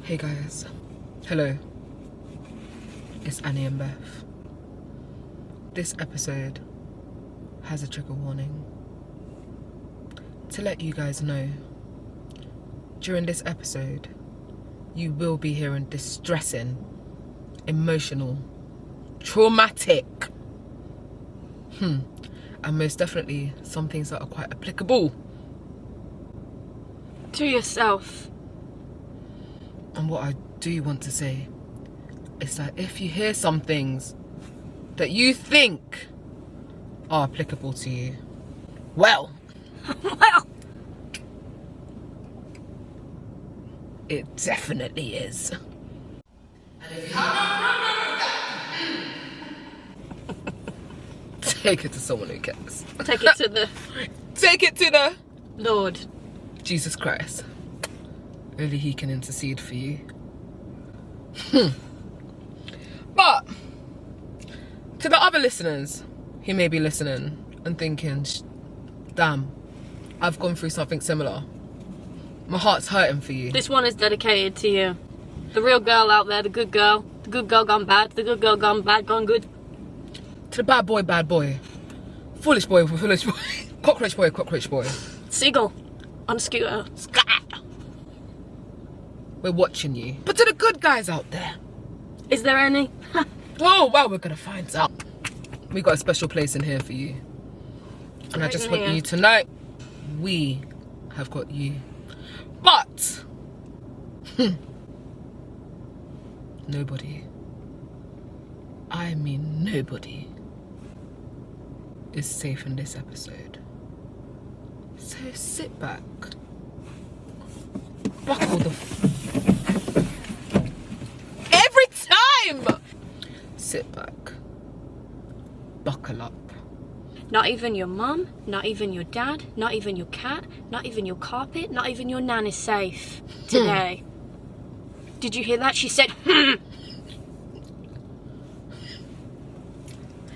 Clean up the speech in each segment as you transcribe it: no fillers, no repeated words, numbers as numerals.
Hey guys, hello, it's Annie and Beth. This episode has a trigger warning. To let you guys know, during this episode, you will be hearing distressing, emotional, traumatic, and most definitely some things that are quite applicable to yourself. And what I do want to say is that if you hear some things that you think are applicable to you, well, it definitely is. And if you have no problem with that, take it to someone who cares. Take it to the Lord Jesus Christ. Only he can intercede for you. But to the other listeners who may be listening and thinking, damn, I've gone through something similar. My heart's hurting for you. This one is dedicated to you. The real girl out there, the good girl gone bad, the good girl gone bad, gone good. To the bad boy. Foolish boy, cockroach boy. Seagull on a scooter. Scat. We're watching you. But to the good guys out there, is there any? Oh, well, we're gonna find out. We got a special place in here for you. And I just want you to know, we have got you. But, nobody, I mean nobody, is safe in this episode. So sit back, buckle the every time! Sit back, buckle up. Not even your mum, not even your dad, not even your cat, not even your carpet, not even your nan is safe today. Did you hear that? She said,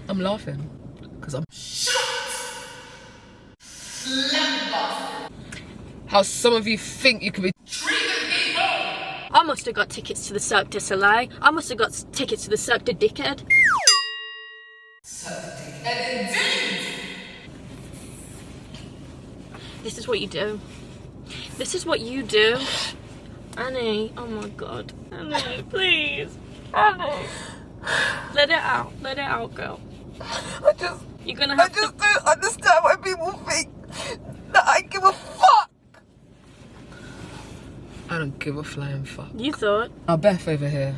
I'm laughing because I'm shocked. How some of you think you can be treating people. I must have got tickets to the Cirque du Soleil. I must have got tickets to the Cirque du Dickhead. Cirque du Dickhead indeed. This is what you do. This is what you do. Annie, oh my God. Annie, please. Annie. Let it out, girl. You're gonna have to... don't understand why people think that I give a fuck. I don't give a flying fuck. You thought. Our Beth over here,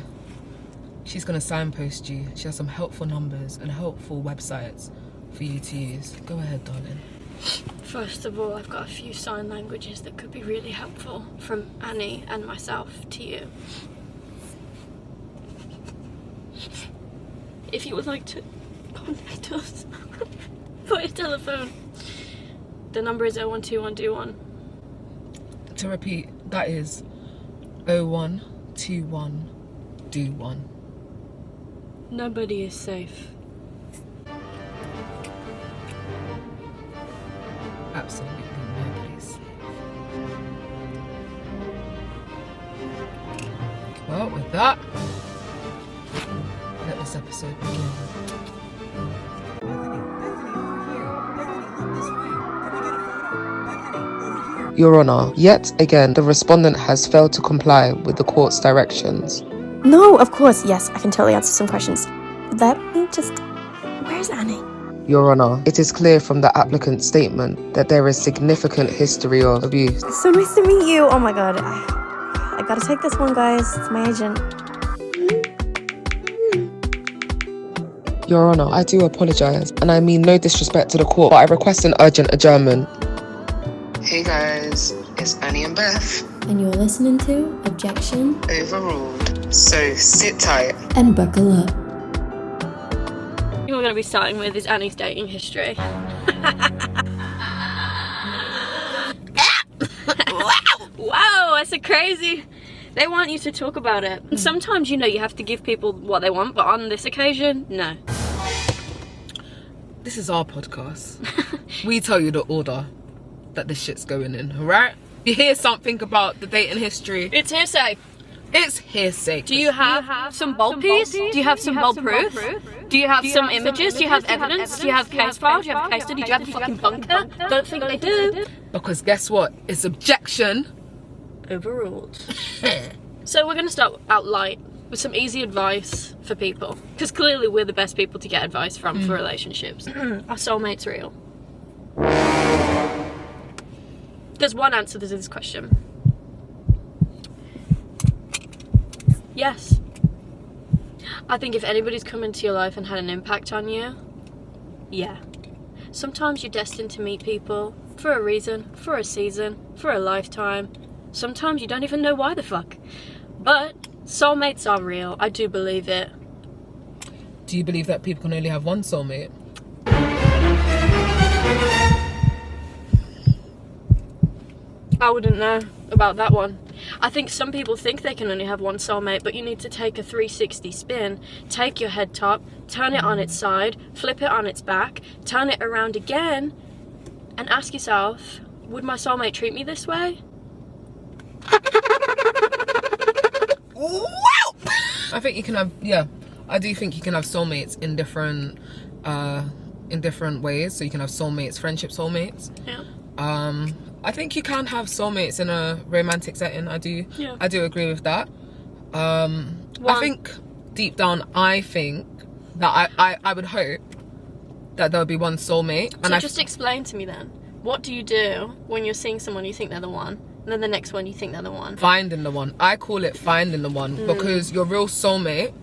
she's gonna signpost you. She has some helpful numbers and helpful websites for you to use. Go ahead, darling. First of all, I've got a few sign languages that could be really helpful from Annie and myself to you. If you would like to contact us via telephone, the number is 012121. To repeat, that is 012121. Nobody is safe. Absolutely nobody's safe. Well, with that, let this episode begin. Your Honour, yet again, the respondent has failed to comply with the court's directions. No, of course, yes, I can totally answer some questions. Let me just... Where's Annie? Your Honour, it is clear from the applicant's statement that there is significant history of abuse. So nice to meet you. Oh my God. I gotta take this one, guys. It's my agent. Your Honour, I do apologise, and I mean no disrespect to the court, but I request an urgent adjournment. Hey guys, it's Annie and Beth. And you're listening to Objection, Overruled. So sit tight. and buckle up. We're going to be starting with is Annie's dating history. Wow, that's a crazy... They want you to talk about it. And sometimes, you know, you have to give people what they want, but on this occasion, no. This is our podcast. We tell you the order that this shit's going in, alright? You hear something about the dating history, It's hearsay. It's hearsay. Do you have some bold piece? Do you have some bold proof? Do you have some images? Do you have evidence? Do you have case file? Do you have a case study? Do you have a fucking bunker? Don't think they do. Because guess what? It's objection. Overruled. So we're going to start out light with some easy advice for people. Because clearly we're the best people to get advice from for relationships. Are soulmates real? There's one answer to this question. Yes. I think if anybody's come into your life and had an impact on you, yeah. Sometimes you're destined to meet people for a reason, for a season, for a lifetime. Sometimes you don't even know why the fuck. But soulmates are real. I do believe it. Do you believe that people can only have one soulmate? I wouldn't know about that one. I think some people think they can only have one soulmate, but you need to take a 360 spin, take your head top, turn it on its side, flip it on its back, turn it around again, and ask yourself, would my soulmate treat me this way? I think you can have, yeah, I do think you can have soulmates in different ways. So you can have soulmates, friendship soulmates. Yeah. I think you can have soulmates in a romantic setting. I do agree with that. I think deep down, I think that I would hope that there'll be one soulmate. So just explain to me then, what do you do when you're seeing someone you think they're the one, and then the next one you think they're the one? Finding the one. I call it finding the one, because your real soulmate,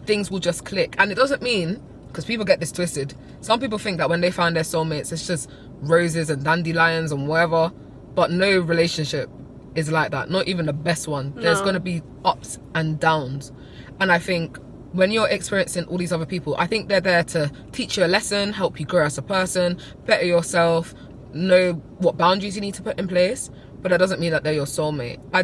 things will just click. And it doesn't mean, because people get this twisted, some people think that when they find their soulmates, it's just roses and dandelions and whatever, but no relationship is like that. Not even the best one. There's going to be ups and downs. And I think when you're experiencing all these other people, I think they're there to teach you a lesson, help you grow as a person, better yourself, know what boundaries you need to put in place. But that doesn't mean that they're your soulmate. I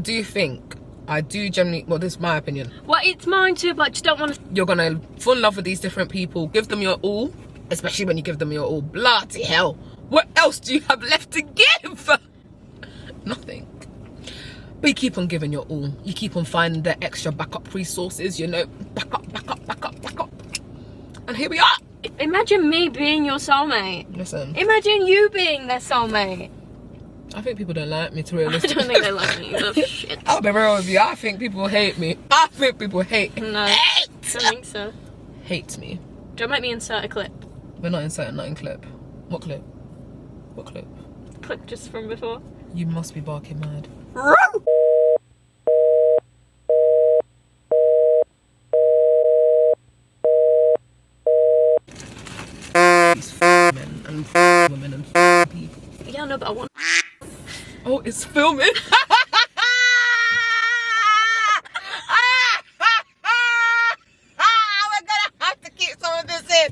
do generally, well, this is my opinion. Well, it's mine too, but I just don't want to. You're gonna fall in love with these different people, give them your all, especially when you give them your all. Bloody hell. What else do you have left to give? Nothing. But you keep on giving your all. You keep on finding the extra backup resources, you know, back up. And here we are. Imagine me being your soulmate. Listen. Imagine you being their soulmate. I think people don't like me, to I realistic. don't think they like me either. Shit. I'll be real with you. I think people hate me. I think people hate. No, I don't think so. Hate me. Don't make me insert a clip. We're not inserting nothing clip. What clip? What clip? Clip just from before. You must be barking mad. These men and women and people. Yeah, no, but I want. Oh, it's filming. We're gonna have to keep some of this in.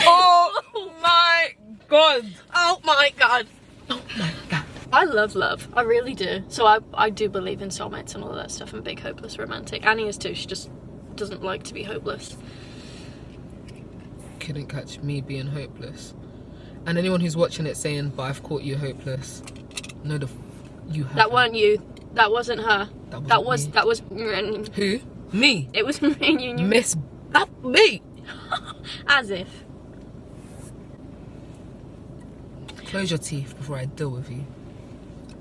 Oh my god. Oh my god. Oh my god. I love love. I really do. So I do believe in soulmates and all of that stuff. I'm a big hopeless romantic. Annie is too. She just doesn't like to be hopeless. Couldn't catch me being hopeless. And anyone who's watching it saying, but I've caught you hopeless. No, you have. That weren't you. That wasn't her. That was Who? Me. It was me and you. Miss me. As if. Close your teeth before I deal with you.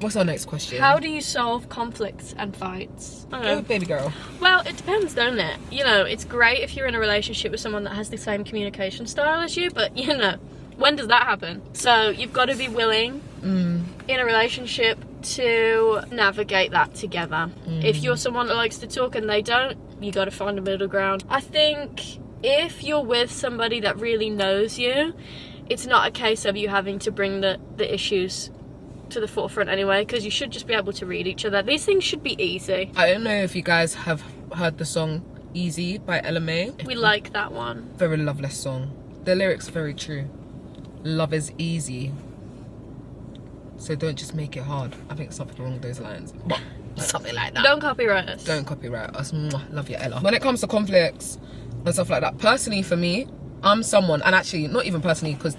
What's our next question? How do you solve conflicts and fights? Oh, baby girl. Well, it depends, don't it? You know, it's great if you're in a relationship with someone that has the same communication style as you, but you know, when does that happen? So you've got to be willing in a relationship to navigate that together. If you're someone that likes to talk and they don't, you got to find a middle ground. I think if you're with somebody that really knows you, it's not a case of you having to bring the issues to the forefront anyway, because you should just be able to read each other. These things should be easy. I don't know if you guys have heard the song Easy by Ella May. We like that one. Very loveless song. The lyrics are very true. Love is easy, so don't just make it hard. I think something along those lines. But Something like that. Don't copyright us. Don't copyright us. Mwah, love you, Ella. When it comes to conflicts and stuff like that, personally for me, I'm someone, and actually not even personally, because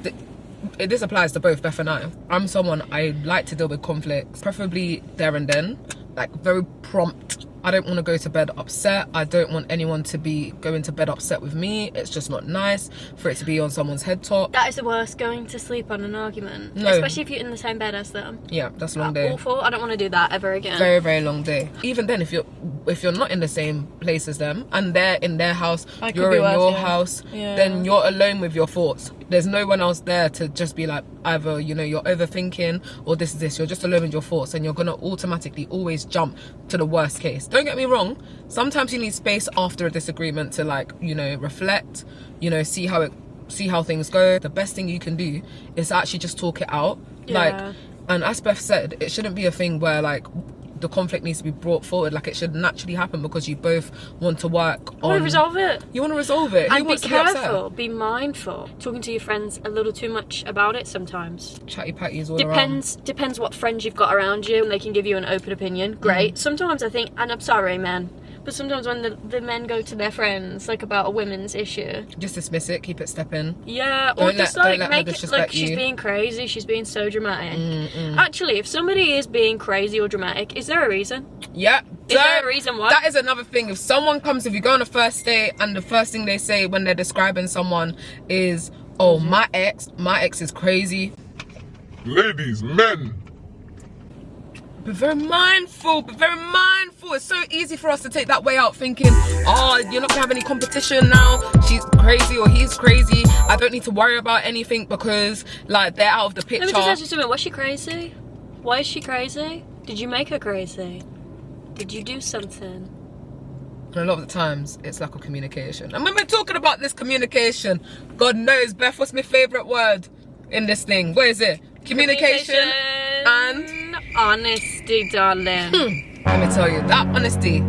this applies to both Beth and I'm someone, I like to deal with conflicts, preferably there and then, like very prompt. I don't want to go to bed upset. I don't want anyone to be going to bed upset with me. It's just not nice for it to be on someone's head top. That is the worst, going to sleep on an argument. No. Especially if you're in the same bed as them. Yeah, that's a long day. Awful. I don't want to do that ever again. Very, very long day. Even then, if you're not in the same place as them and they're in their house, you're in your house, then you're alone with your thoughts. There's no one else there to just be like, either, you know, you're overthinking or this is this. You're just alone with your thoughts, and you're gonna automatically always jump to the worst case. Don't get me wrong, sometimes you need space after a disagreement to, like, you know, reflect, you know, see how things go. The best thing you can do is actually just talk it out. Like, and as Beth said, it shouldn't be a thing where, like, the conflict needs to be brought forward. Like, it should naturally happen because you both want to work on... I want to resolve it. You want to resolve it. And be careful, be mindful. Talking to your friends a little too much about it sometimes. Chatty patties all around. Depends what friends you've got around you, and they can give you an open opinion. Great. Sometimes I think, and I'm sorry, man, but sometimes when the men go to their friends, like, about a women's issue, just dismiss it, keep it stepping. Yeah, or just like make it like she's being crazy, she's being so dramatic. Actually, if somebody is being crazy or dramatic, is there a reason? Yeah. Is there a reason why? That is another thing. If someone comes, if you go on a first date and the first thing they say when they're describing someone is, oh, my ex is crazy. Ladies, men, be very mindful. It's so easy for us to take that way out, thinking, oh, you're not gonna have any competition now. She's crazy or he's crazy. I don't need to worry about anything because, like, they're out of the picture. Let me just ask you something. Was she crazy? Why is she crazy? Did you make her crazy? Did you do something? And a lot of the times, it's lack of communication. And when we're talking about this communication, God knows, Beth, what's my favourite word in this thing? What is it? Communication and honesty, darling. Let me tell you, that honesty,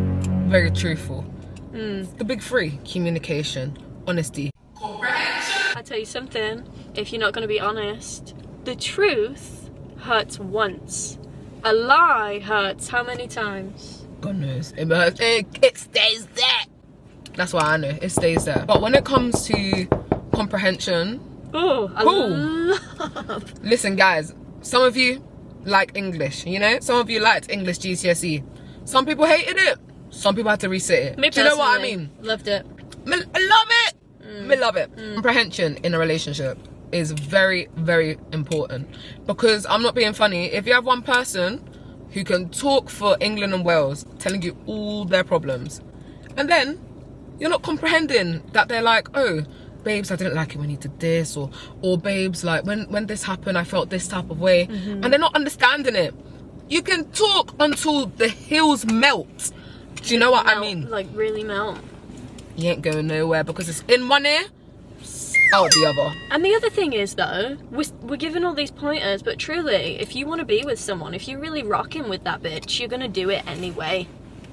very truthful. The big three: communication, honesty, comprehension. I tell you something, if you're not going to be honest, the truth hurts once. A lie hurts how many times? God knows. It stays there. That's why I know it stays there. But when it comes to comprehension, listen, guys, some of you like English, you know? Some of you liked English GCSE. Some people hated it. Some people had to resit it. Me Do you know what I mean? Loved it. I love it. I love it. Comprehension in a relationship is very, very important, because I'm not being funny. If you have one person who can talk for England and Wales, telling you all their problems, and then you're not comprehending that they're like, oh, babes, I didn't like it when you did this, or babes, like, when this happened, I felt this type of way, and they're not understanding it. You can talk until the hills melt. Do you know what I mean? Like, really melt. You ain't going nowhere, because it's in one ear, out the other. And the other thing is, though, we're giving all these pointers, but truly, if you want to be with someone, if you're really rocking with that bitch, you're going to do it anyway.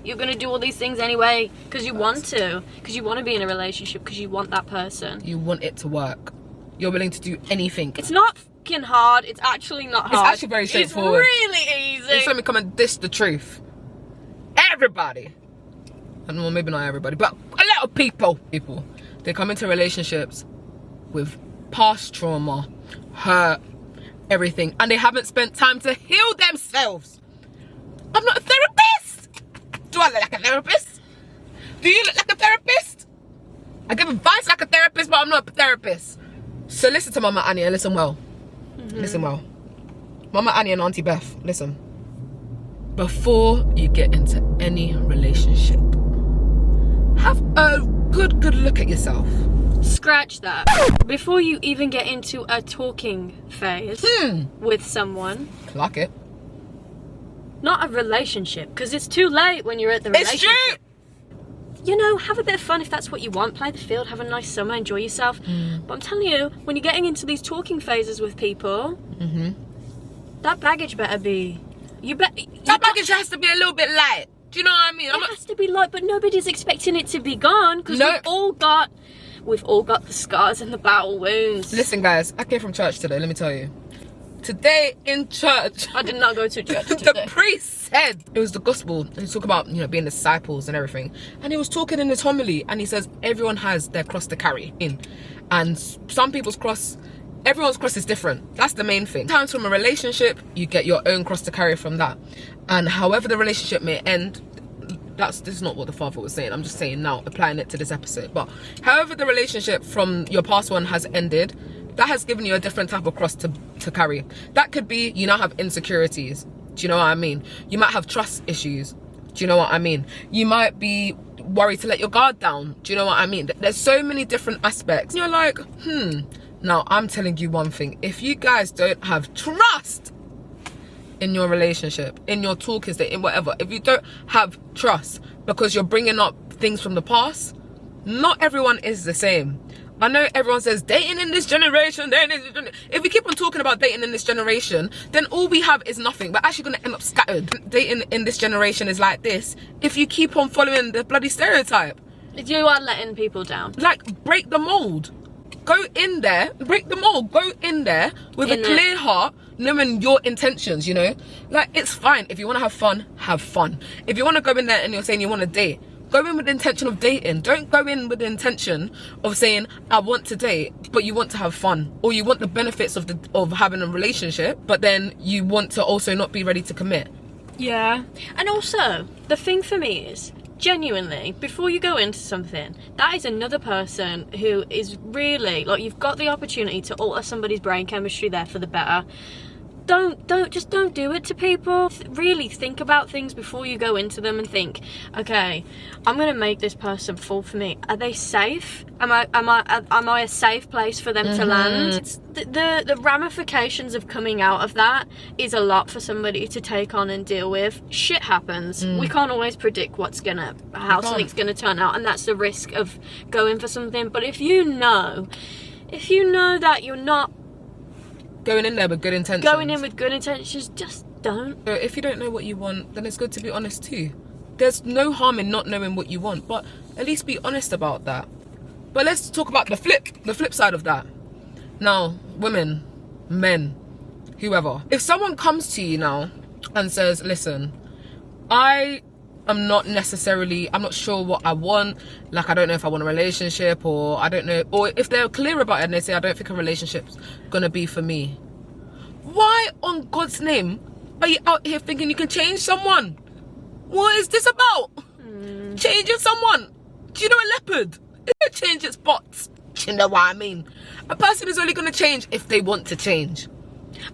You're going to do all these things anyway, because you want to. Because you want to be in a relationship, because you want that person. You want it to work. You're willing to do anything. It's not fucking hard. It's actually not hard. It's actually very straightforward. It's really easy. Just let me come and dish the truth. Everybody. And well, maybe not everybody, but a lot of people, they come into relationships with past trauma, hurt, everything, and they haven't spent time to heal themselves. I'm not a therapist. Do I look like a therapist? Do you look like a therapist? I give advice like a therapist, but I'm not a therapist. So listen to Mama Annie and listen well. Listen well. Mama Annie and Auntie Beth, listen. Before you get into any relationship, have a good look at yourself. Scratch that. Before you even get into a talking phase with someone. Clock it. Not a relationship, because it's too late when you're at the relationship. It's true. You know, have a bit of fun if that's what you want. Play the field, have a nice summer, enjoy yourself. But I'm telling you, when you're getting into these talking phases with people, that baggage better be... That baggage has to be a little bit light. Do you know what I mean? It has to be light, but nobody's expecting it to be gone, because we've all got the scars and the battle wounds. Listen, guys, I came from church today, let me tell you. today in church, I did not go to church the today. priest said, it was the gospel, and he talked about, you know, being disciples and everything, and he was talking in his homily, and he says everyone has their cross to carry in, and some people's cross, everyone's cross is different. That's the main thing. Sometimes from a relationship, you get your own cross to carry from that, and however the relationship may end, this is not what the father was saying, I'm just saying now, applying it to this episode, but however the relationship from your past one has ended, that has given you a different type of cross to carry. That could be, you now have insecurities. Do you know what I mean? You might have trust issues. Do you know what I mean? You might be worried to let your guard down. Do you know what I mean? There's so many different aspects. You're like, Now, I'm telling you one thing. If you guys don't have trust in your relationship, in your talking state, in whatever, if you don't have trust because you're bringing up things from the past, not everyone is the same. I know everyone says dating in this generation, if we keep on talking about dating in this generation, then all we have is nothing. We're actually going to end up scattered. Dating in this generation is like this if you keep on following the bloody stereotype. You are letting people down. Like, break the mold. Go in there, break the mold. Go in there with a clear heart, knowing your intentions, you know? Like, it's fine. If you want to have fun, have fun. If you want to go in there and you're saying you want to date, go in with the intention of dating. Don't go in with the intention of saying, I want to date, but you want to have fun. Or you want the benefits of having a relationship, but then you want to also not be ready to commit. Yeah. And also, the thing for me is, genuinely, before you go into something, that is another person who is really, like, you've got the opportunity to alter somebody's brain chemistry there for the better. Don't do it to people. Really think about things before you go into them and think, okay, I'm gonna make this person fall for me. Are they safe? Am I a safe place for them to land? It's the ramifications of coming out of that is a lot for somebody to take on and deal with. Shit happens. We can't always predict how something's gonna turn out, and that's the risk of going for something. But if you know that you're not Going in there with good intentions. Going in with good intentions, just don't. If you don't know what you want, then it's good to be honest too. There's no harm in not knowing what you want, but at least be honest about that. But let's talk about the flip side of that. Now, women, men, whoever. If someone comes to you now and says, listen, I'm not sure what I want, like I don't know if I want a relationship, or I don't know, or if they're clear about it and they say I don't think a relationship's gonna be for me, why on God's name are you out here thinking you can change someone? What is this about? Changing someone? Do you know a leopard? It can change its spots. Do you know what I mean? A person is only gonna change if they want to change.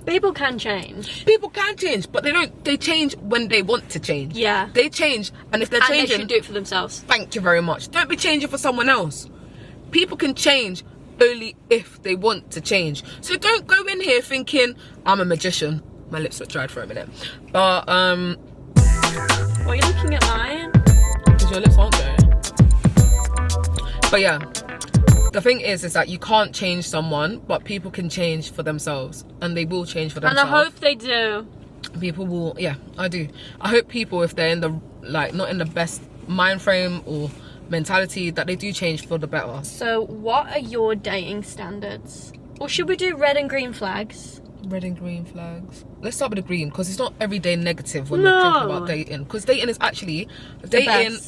People can change. People can change, but they change when they want to change. Yeah. They change, and if they're changing, they should do it for themselves. Thank you very much. Don't be changing for someone else. People can change only if they want to change. So don't go in here thinking, I'm a magician. My lips were dried for a minute. But, Why are you looking at mine? because your lips aren't there. But yeah. The thing is that you can't change someone, but people can change for themselves, and they will change for themselves. And I hope they do. People will, yeah, I do. I hope people, if they're in the, like, not in the best mind frame or mentality, that they do change for the better. So, what are your dating standards? Or should we do red and green flags? Red and green flags. Let's start with the green, because it's not everyday negative when we're thinking about dating. Because dating is actually,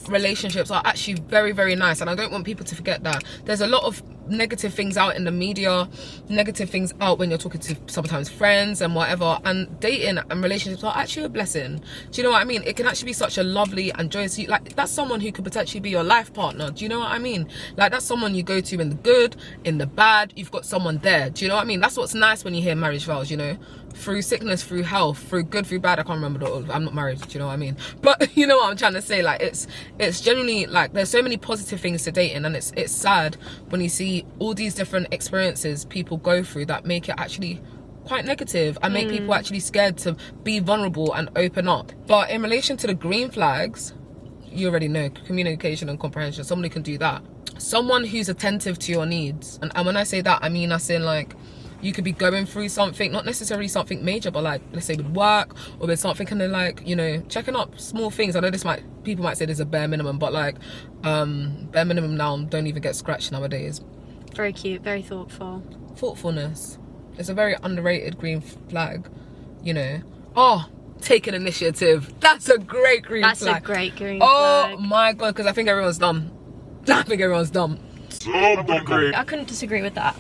relationships are actually very, very nice. And I don't want people to forget that. There's a lot of negative things out in the media, negative things out when you're talking to sometimes friends and whatever. And dating and relationships are actually a blessing. Do you know what I mean? It can actually be such a lovely and joyous, like, that's someone who could potentially be your life partner. Do you know what I mean? Like, that's someone you go to in the good, in the bad. You've got someone there. Do you know what I mean? That's what's nice when you hear marriage vows, you know? Through sickness, through health, through good, through bad. I can't remember I'm not married, do you know what I mean? But you know what I'm trying to say, like, it's genuinely, like, there's so many positive things to dating, and it's sad when you see all these different experiences people go through that make it actually quite negative and make people actually scared to be vulnerable and open up. But in relation to the green flags, you already know, communication and comprehension. Someone who can do that, someone who's attentive to your needs. And when I say that, I mean, as in, like, you could be going through something, not necessarily something major, but, like, let's say with work or with something, kind of, like, you know, checking up small things. I know people might say there's a bare minimum, but, like, bare minimum now don't even get scratched nowadays. Very cute, very thoughtful. Thoughtfulness. It's a very underrated green flag, you know. Oh, take an initiative. That's a great green flag. That's a great green Oh flag. my god, because I think everyone's dumb. I think everyone's dumb. I couldn't disagree with that.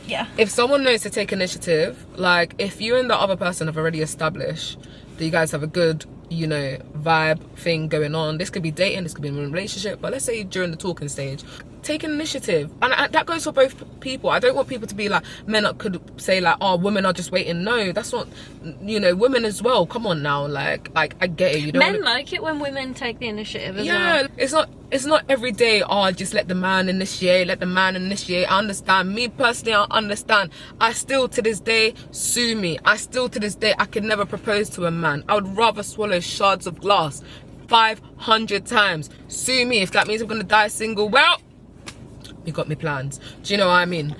Yeah. If someone knows to take initiative, like if you and the other person have already established that you guys have a good, you know, vibe thing going on, this could be dating, this could be in a relationship, but let's say during the talking stage, take an initiative. And that goes for both people. I don't want people to be like, men could say like, oh, women are just waiting. No, that's not, you know, women as well. Come on now, like I get it. You don't Men like it when women take the initiative as well. Yeah, it's not every day, oh, just let the man initiate, I understand. Me personally, I understand. I still to this day, sue me. I could never propose to a man. I would rather swallow shards of glass 500 times. Sue me if that means I'm gonna die single. Well, you got me plans. Do you know what I mean?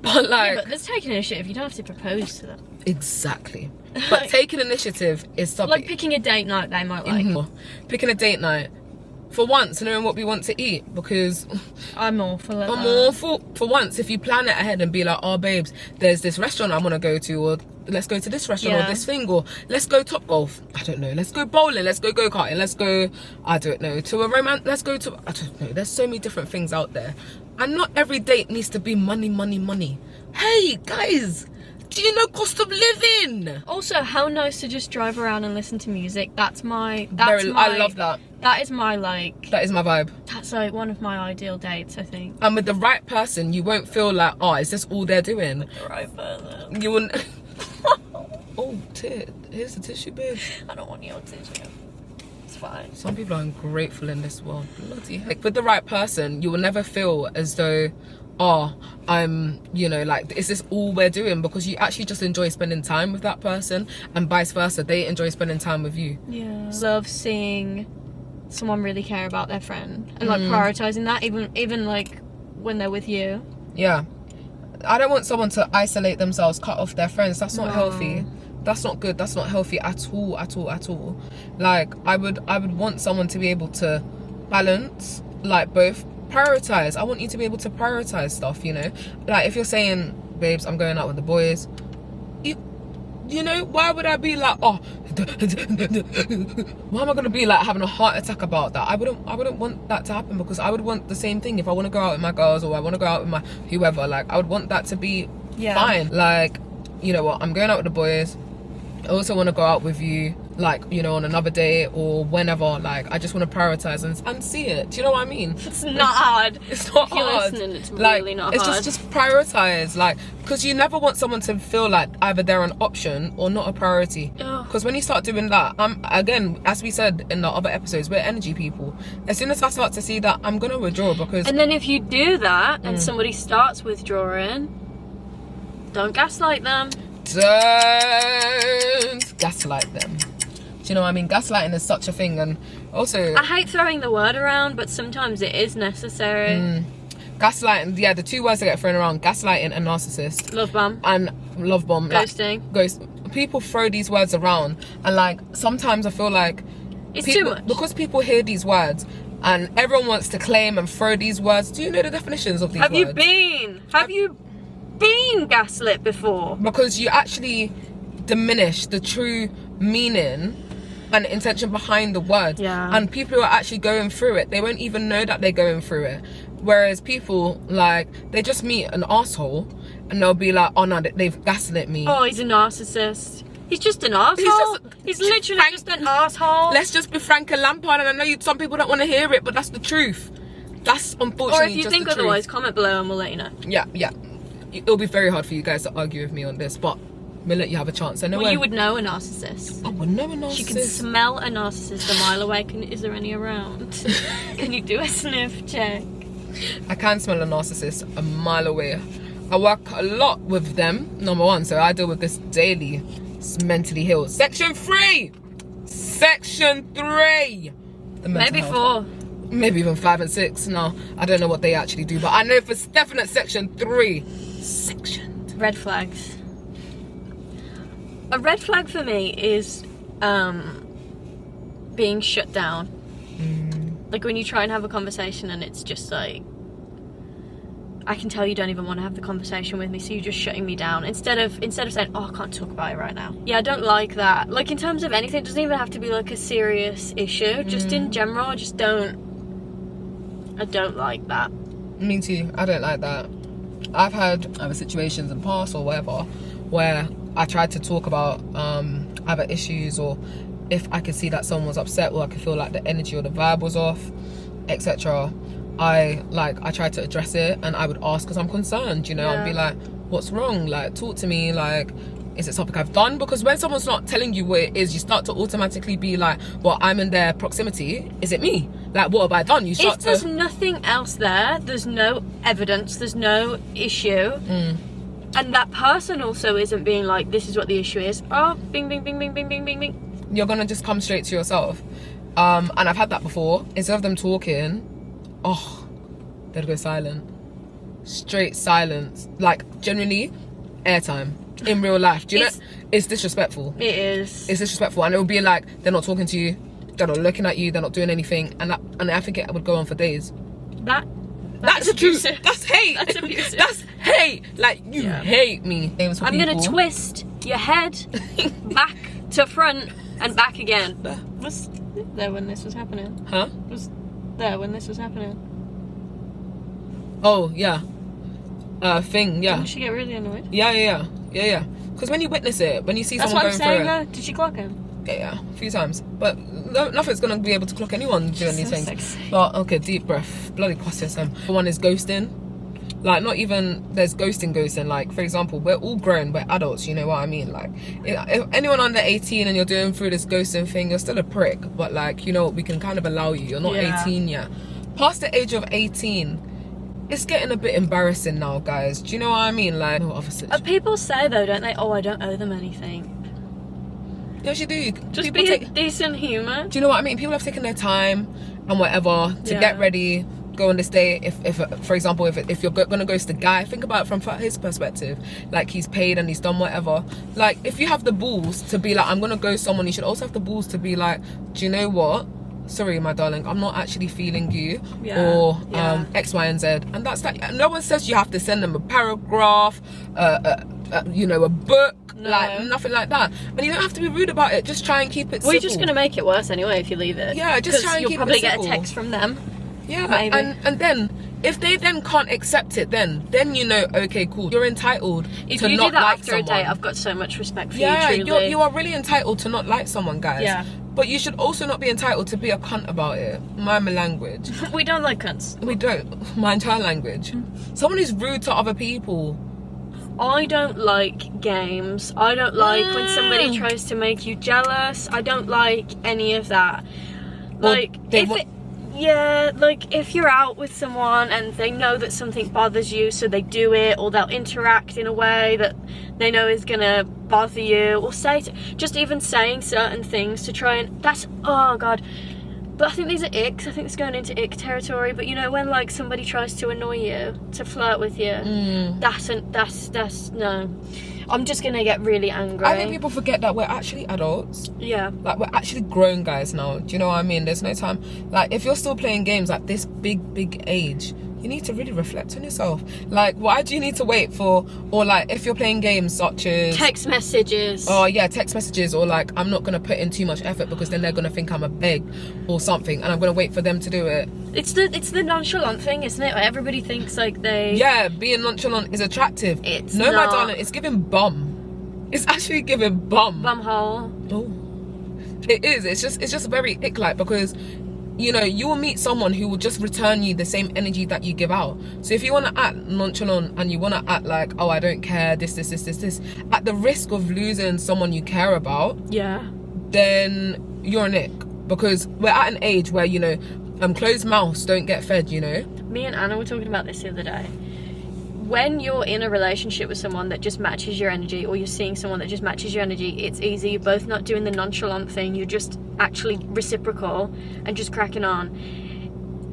But like, Yeah, but let's take an initiative. You don't have to propose to them. exactly. But taking initiative is something. Like picking a date night they might like. Picking a date night. For once, knowing what we want to eat, because I'm awful at I'm that. awful. For once, if you plan it ahead and be like, oh babes, there's this restaurant I want to go to, or let's go to this restaurant, or this thing, or let's go top golf, I don't know, let's go bowling, let's go go-karting, let's go, I don't know, to a romance, let's go to, I don't know, there's so many different things out there. And not every date needs to be money. Hey guys, do you know cost of living? Also, how nice to just drive around and listen to music. I love that. That is my like. That is my vibe. That's like one of my ideal dates, I think. And with the right person, you won't feel like, oh, is this all they're doing? The right person. You wouldn't. Oh, here's the tissue, babe. I don't want your tissue. It's fine. Some people are ungrateful in this world. Bloody heck. With the right person, you will never feel as though, oh, I'm, you know, like, is this all we're doing? Because you actually just enjoy spending time with that person, and vice versa, they enjoy spending time with you. Yeah. Love seeing someone really care about their friend and like prioritizing that, even like when they're with you. Yeah. I don't want someone to isolate themselves, cut off their friends. That's not healthy. That's not good. That's not healthy at all. Like, I would want someone to be able to balance, like, both. Prioritize. I want you to be able to prioritize stuff, you know? Like, if you're saying, babes, I'm going out with the boys, you know, why would I be like, oh, why am I gonna be like having a heart attack about that? I wouldn't want that to happen, because I would want the same thing if I want to go out with my girls, or I want to go out with my whoever. Like, I would want that to be fine. Like, you know what, I'm going out with the boys, I also want to go out with you, like, you know, on another day or whenever. Like, I just want to prioritize and see it. Do you know what I mean? It's not hard. It's not if you're hard. listening, it's like, really not it's hard. just prioritize, like, because you never want someone to feel like either they're an option or not a priority. Because when you start doing that, again, as we said in the other episodes, we're energy people. As soon as I start to see that, I'm gonna withdraw, because And then if you do that and somebody starts withdrawing, don't gaslight them. don't gaslight them. Do you know what I mean? Gaslighting is such a thing. And also, I hate throwing the word around, but sometimes it is necessary. gaslighting, yeah, the two words that get thrown around, gaslighting and narcissist. Love bomb. And love bomb. Ghosting. Like, people throw these words around, and like, sometimes I feel like It's too much. because people hear these words and everyone wants to claim and throw these words. Do you know the definitions of these words? Have you been gaslit before? Because you actually diminish the true meaning and intention behind the word. Yeah. And people who are actually going through it, they won't even know that they're going through it. Whereas people, like, they just meet an asshole and they'll be like, oh no, they've gaslit me. Oh, he's a narcissist. He's just an asshole. He's literally just an asshole. Let's just be Frank and Lampard, and I know some people don't want to hear it, but that's the truth. That's unfortunately Or if you just think the truth. otherwise, comment below and we'll let you know. Yeah. It'll be very hard for you guys to argue with me on this, but we'll let you have a chance. Well, you would know a narcissist. I would know a narcissist. You can smell a narcissist a mile away. Is there any around? Can you do a sniff check? I can smell a narcissist a mile away. I work a lot with them, number one, so I deal with this daily. It's mentally ill. Section 3! Section 3! The mental Maybe health. 4. Maybe even 5 and 6. No, I don't know what they actually do, but I know for definite section 3. Section. Red flags. A red flag for me is being shut down. Like when you try and have a conversation and it's just like, I can tell you don't even want to have the conversation with me, so you're just shutting me down instead of saying, oh, I can't talk about it right now. Yeah, I don't like that. Like, in terms of anything, it doesn't even have to be like a serious issue. Just in general, I don't like that. Me too. I don't like that. I've had other situations in the past or whatever where I tried to talk about other issues, or if I could see that someone was upset, or I could feel like the energy or the vibe was off, etc. I tried to address it, and I would ask because I'm concerned, you know. I'd be like, what's wrong? Like, talk to me. Like, is it something I've done? Because when someone's not telling you what it is, you start to automatically be like, well, I'm in their proximity. Is it me? Like, what have I done? You start if there's nothing else there, there's no evidence, there's no issue, and that person also isn't being like, this is what the issue is. Oh, bing, bing, bing, bing, bing, bing, bing, bing. You're gonna just come straight to yourself. And I've had that before. Instead of them talking, they'd go silent. Straight silence. Like, genuinely, airtime. In real life. Do you know? It's disrespectful. It is. It's disrespectful. And it would be like, they're not talking to you, they're not looking at you, they're not doing anything. And I think it would go on for days. That's abusive. That's hate. That's abusive. That's hate. Like, you hate me. I'm going to twist your head back to front and back again. Was there when this was happening? Huh? Was there when this was happening? Oh, yeah. Thing, yeah. Didn't she get really annoyed? Yeah. Because when you witness it, when you see That's someone what I'm going saying, through it. though. Did she clock him? Yeah, a few times. But nothing's going to be able to clock anyone doing these things. Sexy. But, okay, deep breath. Bloody question. One is ghosting. Like, not even, there's ghosting. Like, for example, we're all grown, we're adults, you know what I mean? Like, if anyone under 18 and you're doing through this ghosting thing, you're still a prick. But, like, you know, we can kind of allow you. You're not 18 yet. Past the age of 18, it's getting a bit embarrassing now, guys. Do you know what I mean? Like, People say, though, don't they? Oh, I don't owe them anything. Yes, you do. Just People be a decent human. Do you know what I mean? People have taken their time and whatever to get ready, go on this date. If for example, if you're gonna ghost a guy, think about it from his perspective. Like, he's paid and he's done whatever. Like, if you have the balls to be like, I'm gonna ghost someone, you should also have the balls to be like, do you know what? Sorry, my darling, I'm not actually feeling you, or X, Y, and Z. And that's that. No one says you have to send them a paragraph, you know, a book. No. Like, nothing like that. And you don't have to be rude about it. Just try and keep it simple. Well, you're just going to make it worse anyway if you leave it. Yeah, just try and keep it simple. You'll probably get a text from them. Yeah, maybe. And then, if they then can't accept it, then you know, okay, cool. You're entitled if to you not do that like after someone. a date, I've got so much respect for you, Yeah, truly. you are really entitled to not like someone, guys. Yeah. But you should also not be entitled to be a cunt about it. Mind my language. We don't like cunts. We don't. My entire language. Someone who's rude to other people. I don't like games. I don't like when somebody tries to make you jealous. I don't like any of that. Like, if you're out with someone and they know that something bothers you, so they do it, or they'll interact in a way that they know is gonna bother you, or just even saying certain things to try and, oh god. But I think these are icks. I think it's going into ick territory. But you know, when like somebody tries to annoy you, to flirt with you, that's no. I'm just gonna get really angry. I think people forget that we're actually adults. Yeah. Like, we're actually grown guys now. Do you know what I mean? There's no time. Like, if you're still playing games at this big age, you need to really reflect on yourself. Like, why do you need to wait for, or like, if you're playing games such as text messages. Oh yeah, text messages, or like, I'm not gonna put in too much effort because then they're gonna think I'm a beg or something, and I'm gonna wait for them to do it. It's the nonchalant thing, isn't it? Like, everybody thinks like they. Yeah, being nonchalant is attractive. It's no, not. my darling, it's giving bum. It's actually giving bum. Bumhole. Oh, it is. It's just very ick-like, because you know, you will meet someone who will just return you the same energy that you give out. So if you want to act nonchalant and you want to act like, oh, I don't care, this, at the risk of losing someone you care about, then you're an ick. Because we're at an age where, you know, closed mouths don't get fed, you know. Me and Anna were talking about this the other day. When you're in a relationship with someone that just matches your energy, or you're seeing someone that just matches your energy, it's easy. You're both not doing the nonchalant thing. You're just actually reciprocal and just cracking on.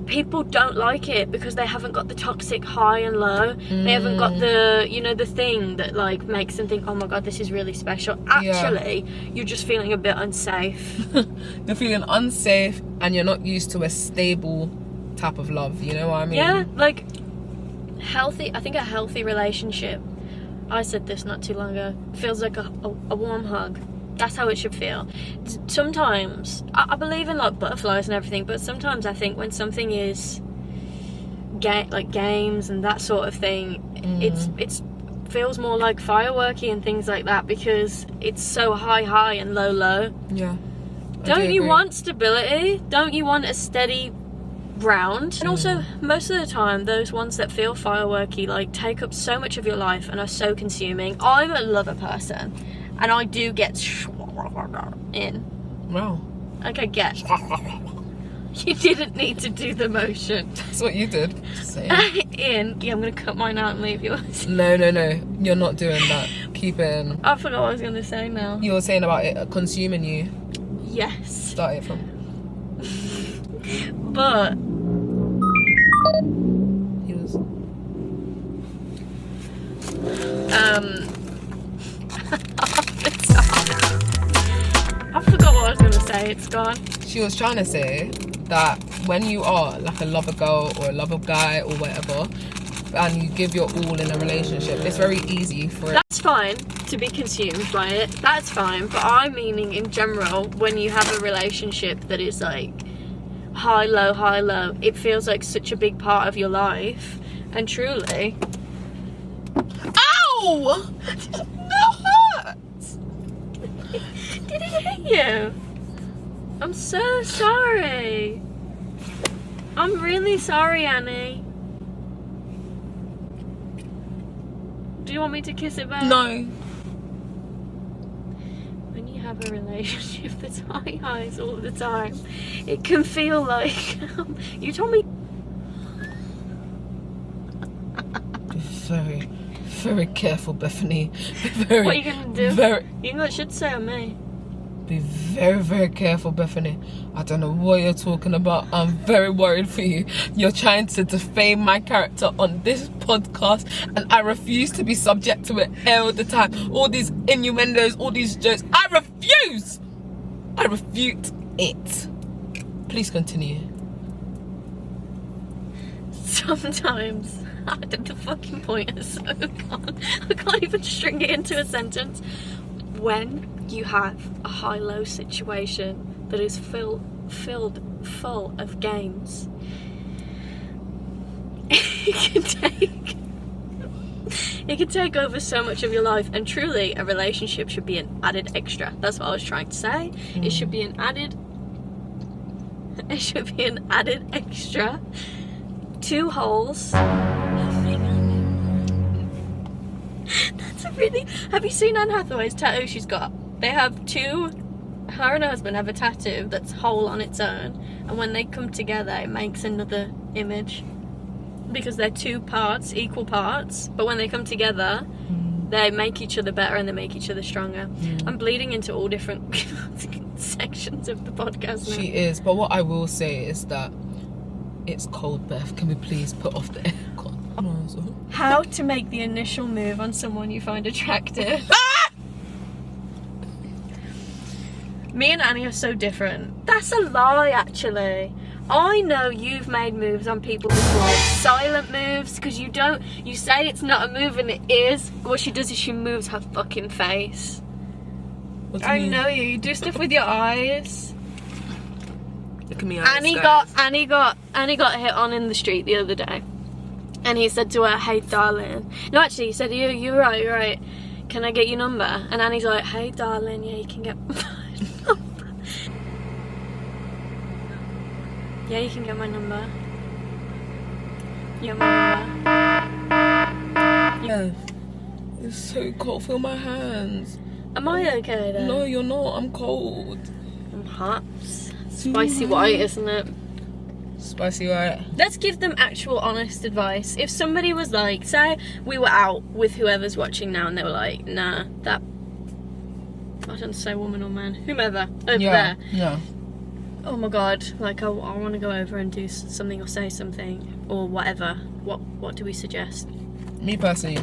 People don't like it because they haven't got the toxic high and low. They haven't got the, you know, the thing that like makes them think, oh my god, this is really special. Actually, you're just feeling a bit unsafe. You're feeling unsafe and you're not used to a stable type of love. You know what I mean? Yeah, like, I think a healthy relationship, I said this not too long ago, feels like a warm hug. That's how it should feel. Sometimes, I believe in like butterflies and everything, but sometimes I think when something is like games and that sort of thing, it's feels more like fireworky and things like that, because it's so high and low. Yeah. Don't you want stability? Don't you want a steady round? And also, most of the time, those ones that feel fireworky like take up so much of your life and are so consuming. I'm a lover person, and I do get in. Wow. Like I get. You didn't need to do the motion. That's what you did. Just saying. In. Yeah, I'm gonna cut mine out and leave yours. No. You're not doing that. Keep it in. I forgot what I was gonna say now. You were saying about it consuming you. Yes. Start it from. But He was. I forgot what I was gonna say. It's gone. She was trying to say that when you are like a lover girl or a lover guy or whatever, and you give your all in a relationship, it's very easy for it. That's fine to be consumed by it. That's fine. But I'm meaning in general, when you have a relationship that is like high, low, it feels like such a big part of your life. And truly. Ow! That hurts! Did it hit you? I'm so sorry. I'm really sorry, Annie. Do you want me to kiss it back? No. When you have a relationship that's high highs all the time, it can feel like you told me. Be very, very careful, Bethany. Be very, What are you gonna do? Very, You got shit to say on me. be very, very careful, Bethany. I don't know what you're talking about. I'm very worried for you. You're trying to defame my character on this podcast, and I refuse to be subject to it all the time. All these innuendos, all these jokes. I refuse! I refute it. Please continue. Sometimes the fucking point is so gone. I can't even string it into a sentence. When you have a high-low situation that is filled full of games, it can take over so much of your life. And truly, a relationship should be an added extra. That's what I was trying to say. It should be an added extra. 2 holes. That's a really. Have you seen Anne Hathaway's tattoo she's got? They have 2. Her and her husband have a tattoo that's whole on its own, and when they come together, it makes another image, because they're 2 parts, equal parts. But when they come together, they make each other better and they make each other stronger. I'm bleeding into all different sections of the podcast now. She is, but what I will say is that it's cold, Beth. Can we please put off the aircon? How to make the initial move on someone you find attractive. Me and Annie are so different. That's a lie, actually. I know you've made moves on people before. Silent moves, because you say it's not a move and it is. What she does is she moves her fucking face. What do you mean? know you do stuff with your eyes. Look at me, Annie got hit on in the street the other day, and he said to her, "Hey darling." No, actually he said, you're right, can I get your number? And Annie's like, "Hey darling, yeah, you can get my number." Yeah, you can get my number. You have my number. Yeah. It's so cold. Feel my hands. Am I okay then? No, you're not. I'm cold. I'm hot. Spicy white, isn't it? Spicy white. Let's give them actual honest advice. If somebody was like, say we were out with whoever's watching now and they were like, nah, that, I don't say woman or man, whomever over there. Yeah. Oh my god, like I want to go over and do something or say something or whatever. What do we suggest? Me personally,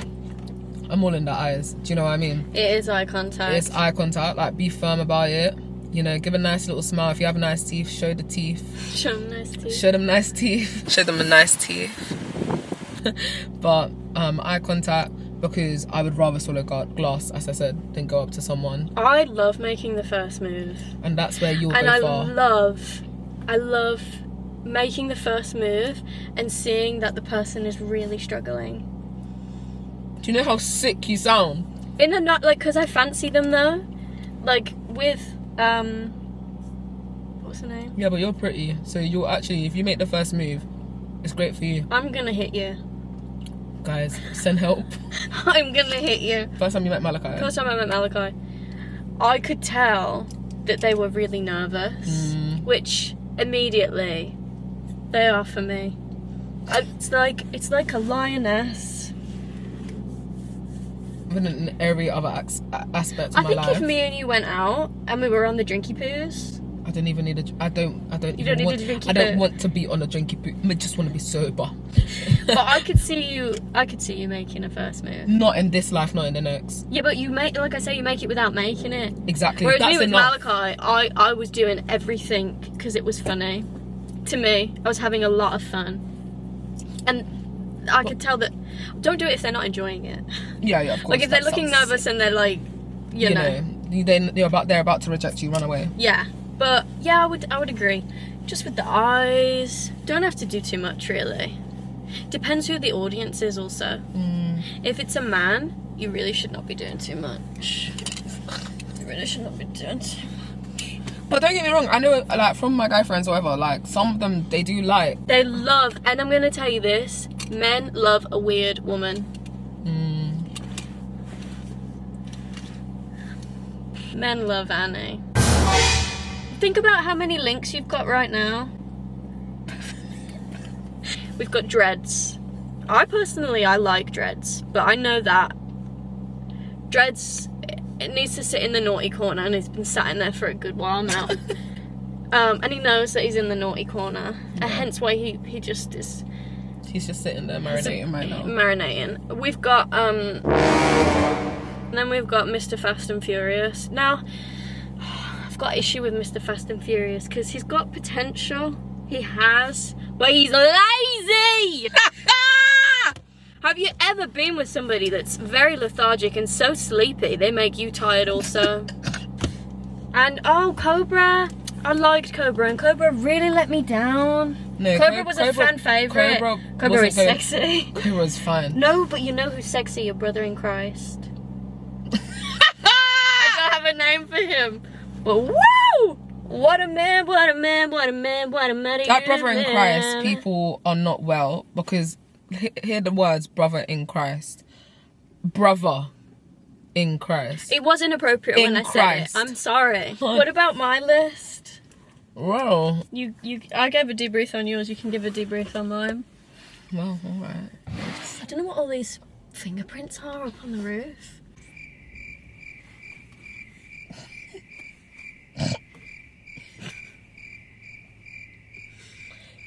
I'm all in the eyes. Do you know what I mean? It is eye contact. It's eye contact. Like, be firm about it. You know, give a nice little smile. If you have nice teeth, show the teeth. Show them nice teeth. Show them nice teeth. Show them a nice teeth. But eye contact, because I would rather swallow glass, as I said, than go up to someone. I love making the first move. And that's where you'll And go I far. love making the first move and seeing that the person is really struggling. Do you know how sick you sound? In a not like, because I fancy them though. Like with what's her name? Yeah, but you're pretty, so you'll actually, if you make the first move, it's great for you. I'm gonna hit you. Guys, send help. I'm gonna hit you. First time you met Malachi. First time I met Malachi, I could tell that they were really nervous, which immediately they are for me. It's like a lioness. In every other aspect of I my think life. if me and you went out and we were on the drinky poos, I don't even need I don't You don't need a drinky I don't poo. want to be on a drinky poo. I just want to be sober. but I could see you making a first move. Not in this life, not in the next. Yeah, but you make, like I say, you make it without making it. Exactly. Whereas That's me with enough. Malachi, I was doing everything because it was funny. To me, I was having a lot of fun. And I could tell that, don't do it if they're not enjoying it. Yeah, of course. Like if they're that looking sounds nervous and they're like, you know. they're about to reject you, run away. Yeah, but yeah, I would agree. Just with the eyes, don't have to do too much really. Depends who the audience is also. If it's a man, you really should not be doing too much. You really should not be doing too much. But don't get me wrong, I know, like, from my guy friends or whatever, like, some of them, they do like. They love, and I'm gonna tell you this, men love a weird woman. Men love Annie. Think about how many links you've got right now. We've got dreads. I like dreads, but I know that dreads, it needs to sit in the naughty corner, and it's been sat in there for a good while now. And he knows that he's in the naughty corner, and hence why he just is. He's just sitting there marinating right now. Marinating. We've got and then we've got Mr. Fast and Furious. Now, I've got issue with Mr. Fast and Furious because he's got potential. He has, but he's lazy. Have you ever been with somebody that's very lethargic and so sleepy they make you tired also? And Cobra, I liked Cobra, and Cobra really let me down. No, Cobra was a fan favourite. Cobra is sexy. Cobra's fine. No, but you know who's sexy? Your brother in Christ. I don't have a name for him. But woo! What a man, what a man, what a man, what a man. That brother in Christ, people are not well, because hear the words brother in Christ. Brother in Christ. It was inappropriate when I Christ. said it. I'm sorry. What about my list? Well, I gave a debrief on yours. You can give a debrief on mine. well, alright. I don't know what all these fingerprints are up on the roof.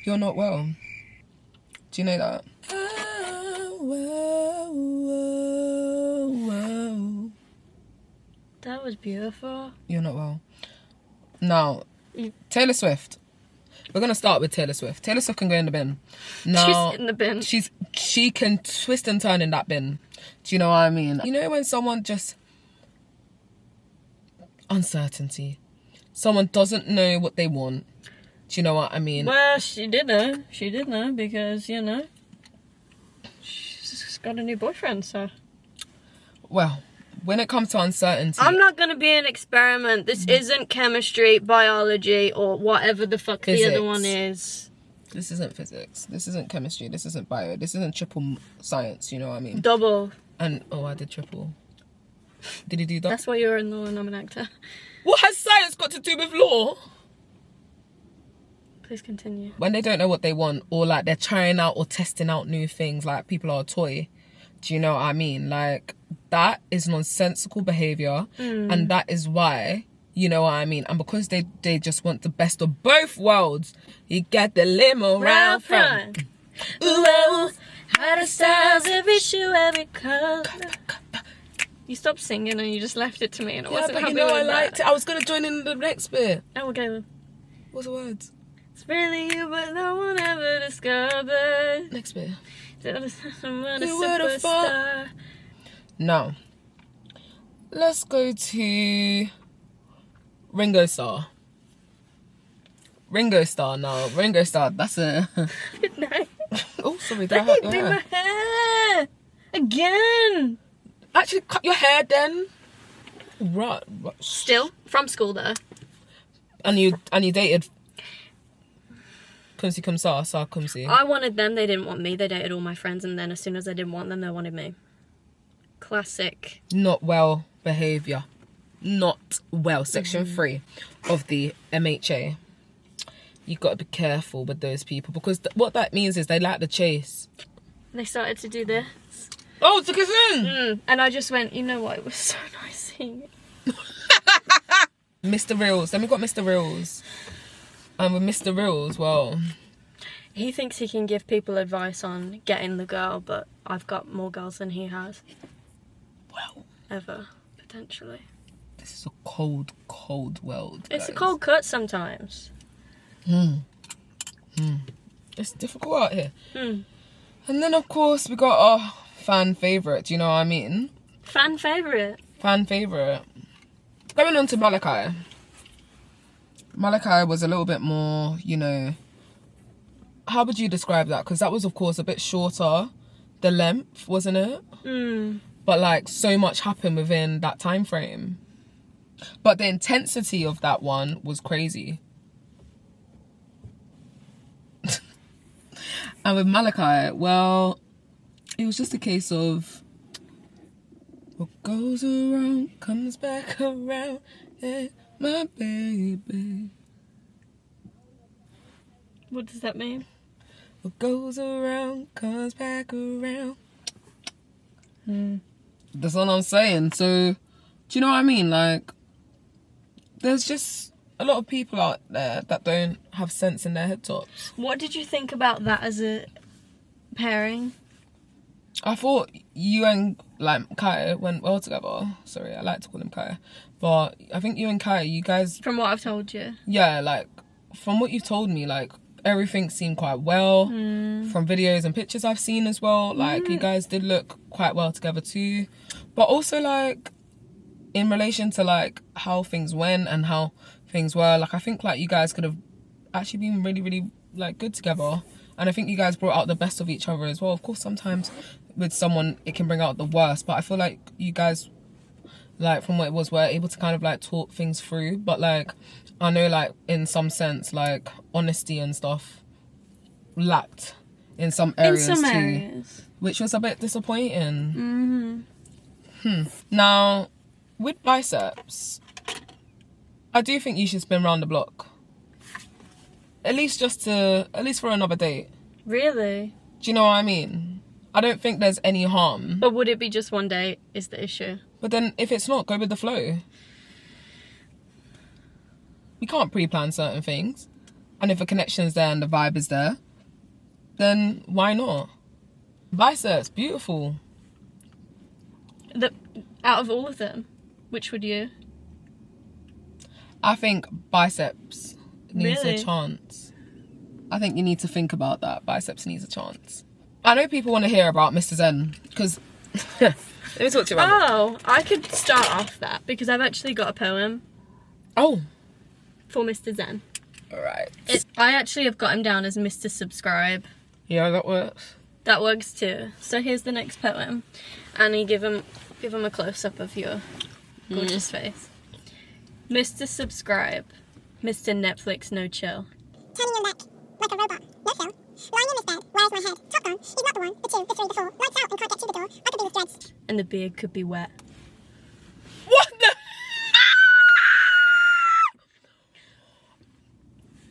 You're not well. Do you know that? That was beautiful. You're not well. Now, Taylor Swift. We're gonna start with Taylor Swift. Taylor Swift can go in the bin. Now, She's in the bin. She can twist and turn in that bin. Do you know what I mean? You know when someone just uncertainty. Someone doesn't know what they want. Do you know what I mean? Well, she did know. She did know because, you know, she's got a new boyfriend, so. Well, when it comes to uncertainty, I'm not going to be an experiment. This isn't chemistry, biology, or whatever the fuck the other one is. This isn't physics. This isn't chemistry. This isn't bio. This isn't triple science. You know what I mean? Double. And, I did triple. Did you do that? That's why you're in law and I'm an actor. What has science got to do with law? Please continue. When they don't know what they want, or like they're trying out or testing out new things, like people are a toy. Do you know what I mean? Like, that is nonsensical behaviour, and that is why, you know what I mean? And because they just want the best of both worlds, you get the limo round front. Ooh, how the styles, every shoe, every colour. You stopped singing and you just left it to me, and I wasn't happy with I that. liked it. I was going to join in the next bit. Oh, okay then. What's the words? It's really you, but no one ever discovered. Next bit. Superstar. Now, let's go to Ringo Starr. Ringo Starr now. Ringo Starr, that's a... Good night. Oh, sorry, did I hurt your Do hair? my hair again. Actually, cut your hair then. Right. Still from school though. And you dated Kumsi Kumsa, Sar Kumsi. I wanted them. They didn't want me. They dated all my friends, and then as soon as I didn't want them, they wanted me. Classic. Not well behaviour. Not well. Section 3 of the MHA. You've got to be careful with those people because what that means is they like the chase. They started to do this. Oh, to kiss in! And I just went, you know what? It was so nice seeing it. Mr. Reels. Then we got Mr. Reels. And with Mr. Reels, well... He thinks he can give people advice on getting the girl, but I've got more girls than he has. Well... Ever. Potentially. This is a cold, cold world, It's a guys. cold cut sometimes. It's difficult out here. Hmm. And then, of course, we got our fan favourite. Do you know what I mean? Fan favourite. Fan favourite. Going on to Malachi. Malachi was a little bit more, you know... How would you describe that? Because that was, of course, a bit shorter. The length, wasn't it? But, like, so much happened within that time frame. But the intensity of that one was crazy. And with Malachi, well, it was just a case of what goes around comes back around, yeah, my baby. What does that mean? What goes around comes back around. That's what I'm saying. So, do you know what I mean? Like, there's just a lot of people out there that don't have sense in their head tops. What did you think about that as a pairing? I thought you and, like, Kai went well together. Sorry, I like to call him Kai. But I think you and Kai, you guys... From what I've told you. Yeah, like, from what you've told me, like, everything seemed quite well. From videos and pictures I've seen as well. Like, you guys did look quite well together too. But also, like, in relation to, like, how things went and how things were, like, I think, like, you guys could have actually been really, really, like, good together. And I think you guys brought out the best of each other as well. Of course, sometimes with someone, it can bring out the worst. But I feel like you guys, like, from what it was, were able to kind of, like, talk things through. But, like, I know, like, in some sense, like, honesty and stuff lacked in some areas In some too. areas. Which was a bit disappointing. Now, with biceps, I do think you should spin round the block. At least for another date. Really? Do you know what I mean? I don't think there's any harm. But would it be just one date is the issue? But then if it's not, go with the flow. We can't pre-plan certain things. And if a connection's there and the vibe is there, then why not? Biceps, beautiful. Out of all of them, which would you? I think biceps needs Really? a chance. I think you need to think about that. Biceps needs a chance. I know people want to hear about Mr. Zen, because... Let me talk to you about it. Oh, I could start off that because I've actually got a poem Oh, for Mr. Zen. alright. I actually have got him down as Mr. Subscribe. Yeah, that works. That works too. So here's the next poem. Annie, give him a close-up of your gorgeous face. Mr. Subscribe. Mr. Netflix no chill. Turning your neck like a robot, no fill. Lying in this bed, where's my head? Top down, he's not the one, the two, the three, the four. Lights out and can't get to the door. I could be with dreads. And the beard could be wet. What the...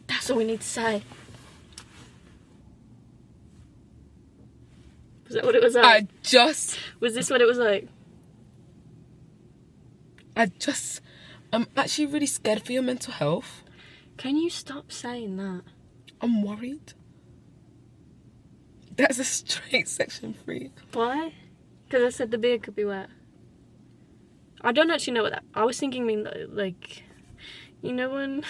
That's all we need to say. Was that what it was like? Was this what it was like? I'm actually really scared for your mental health. Can you stop saying that? I'm worried. That's a straight section 3. Why? Because I said the beard could be wet. I don't actually know what that... I was thinking, like... You know when...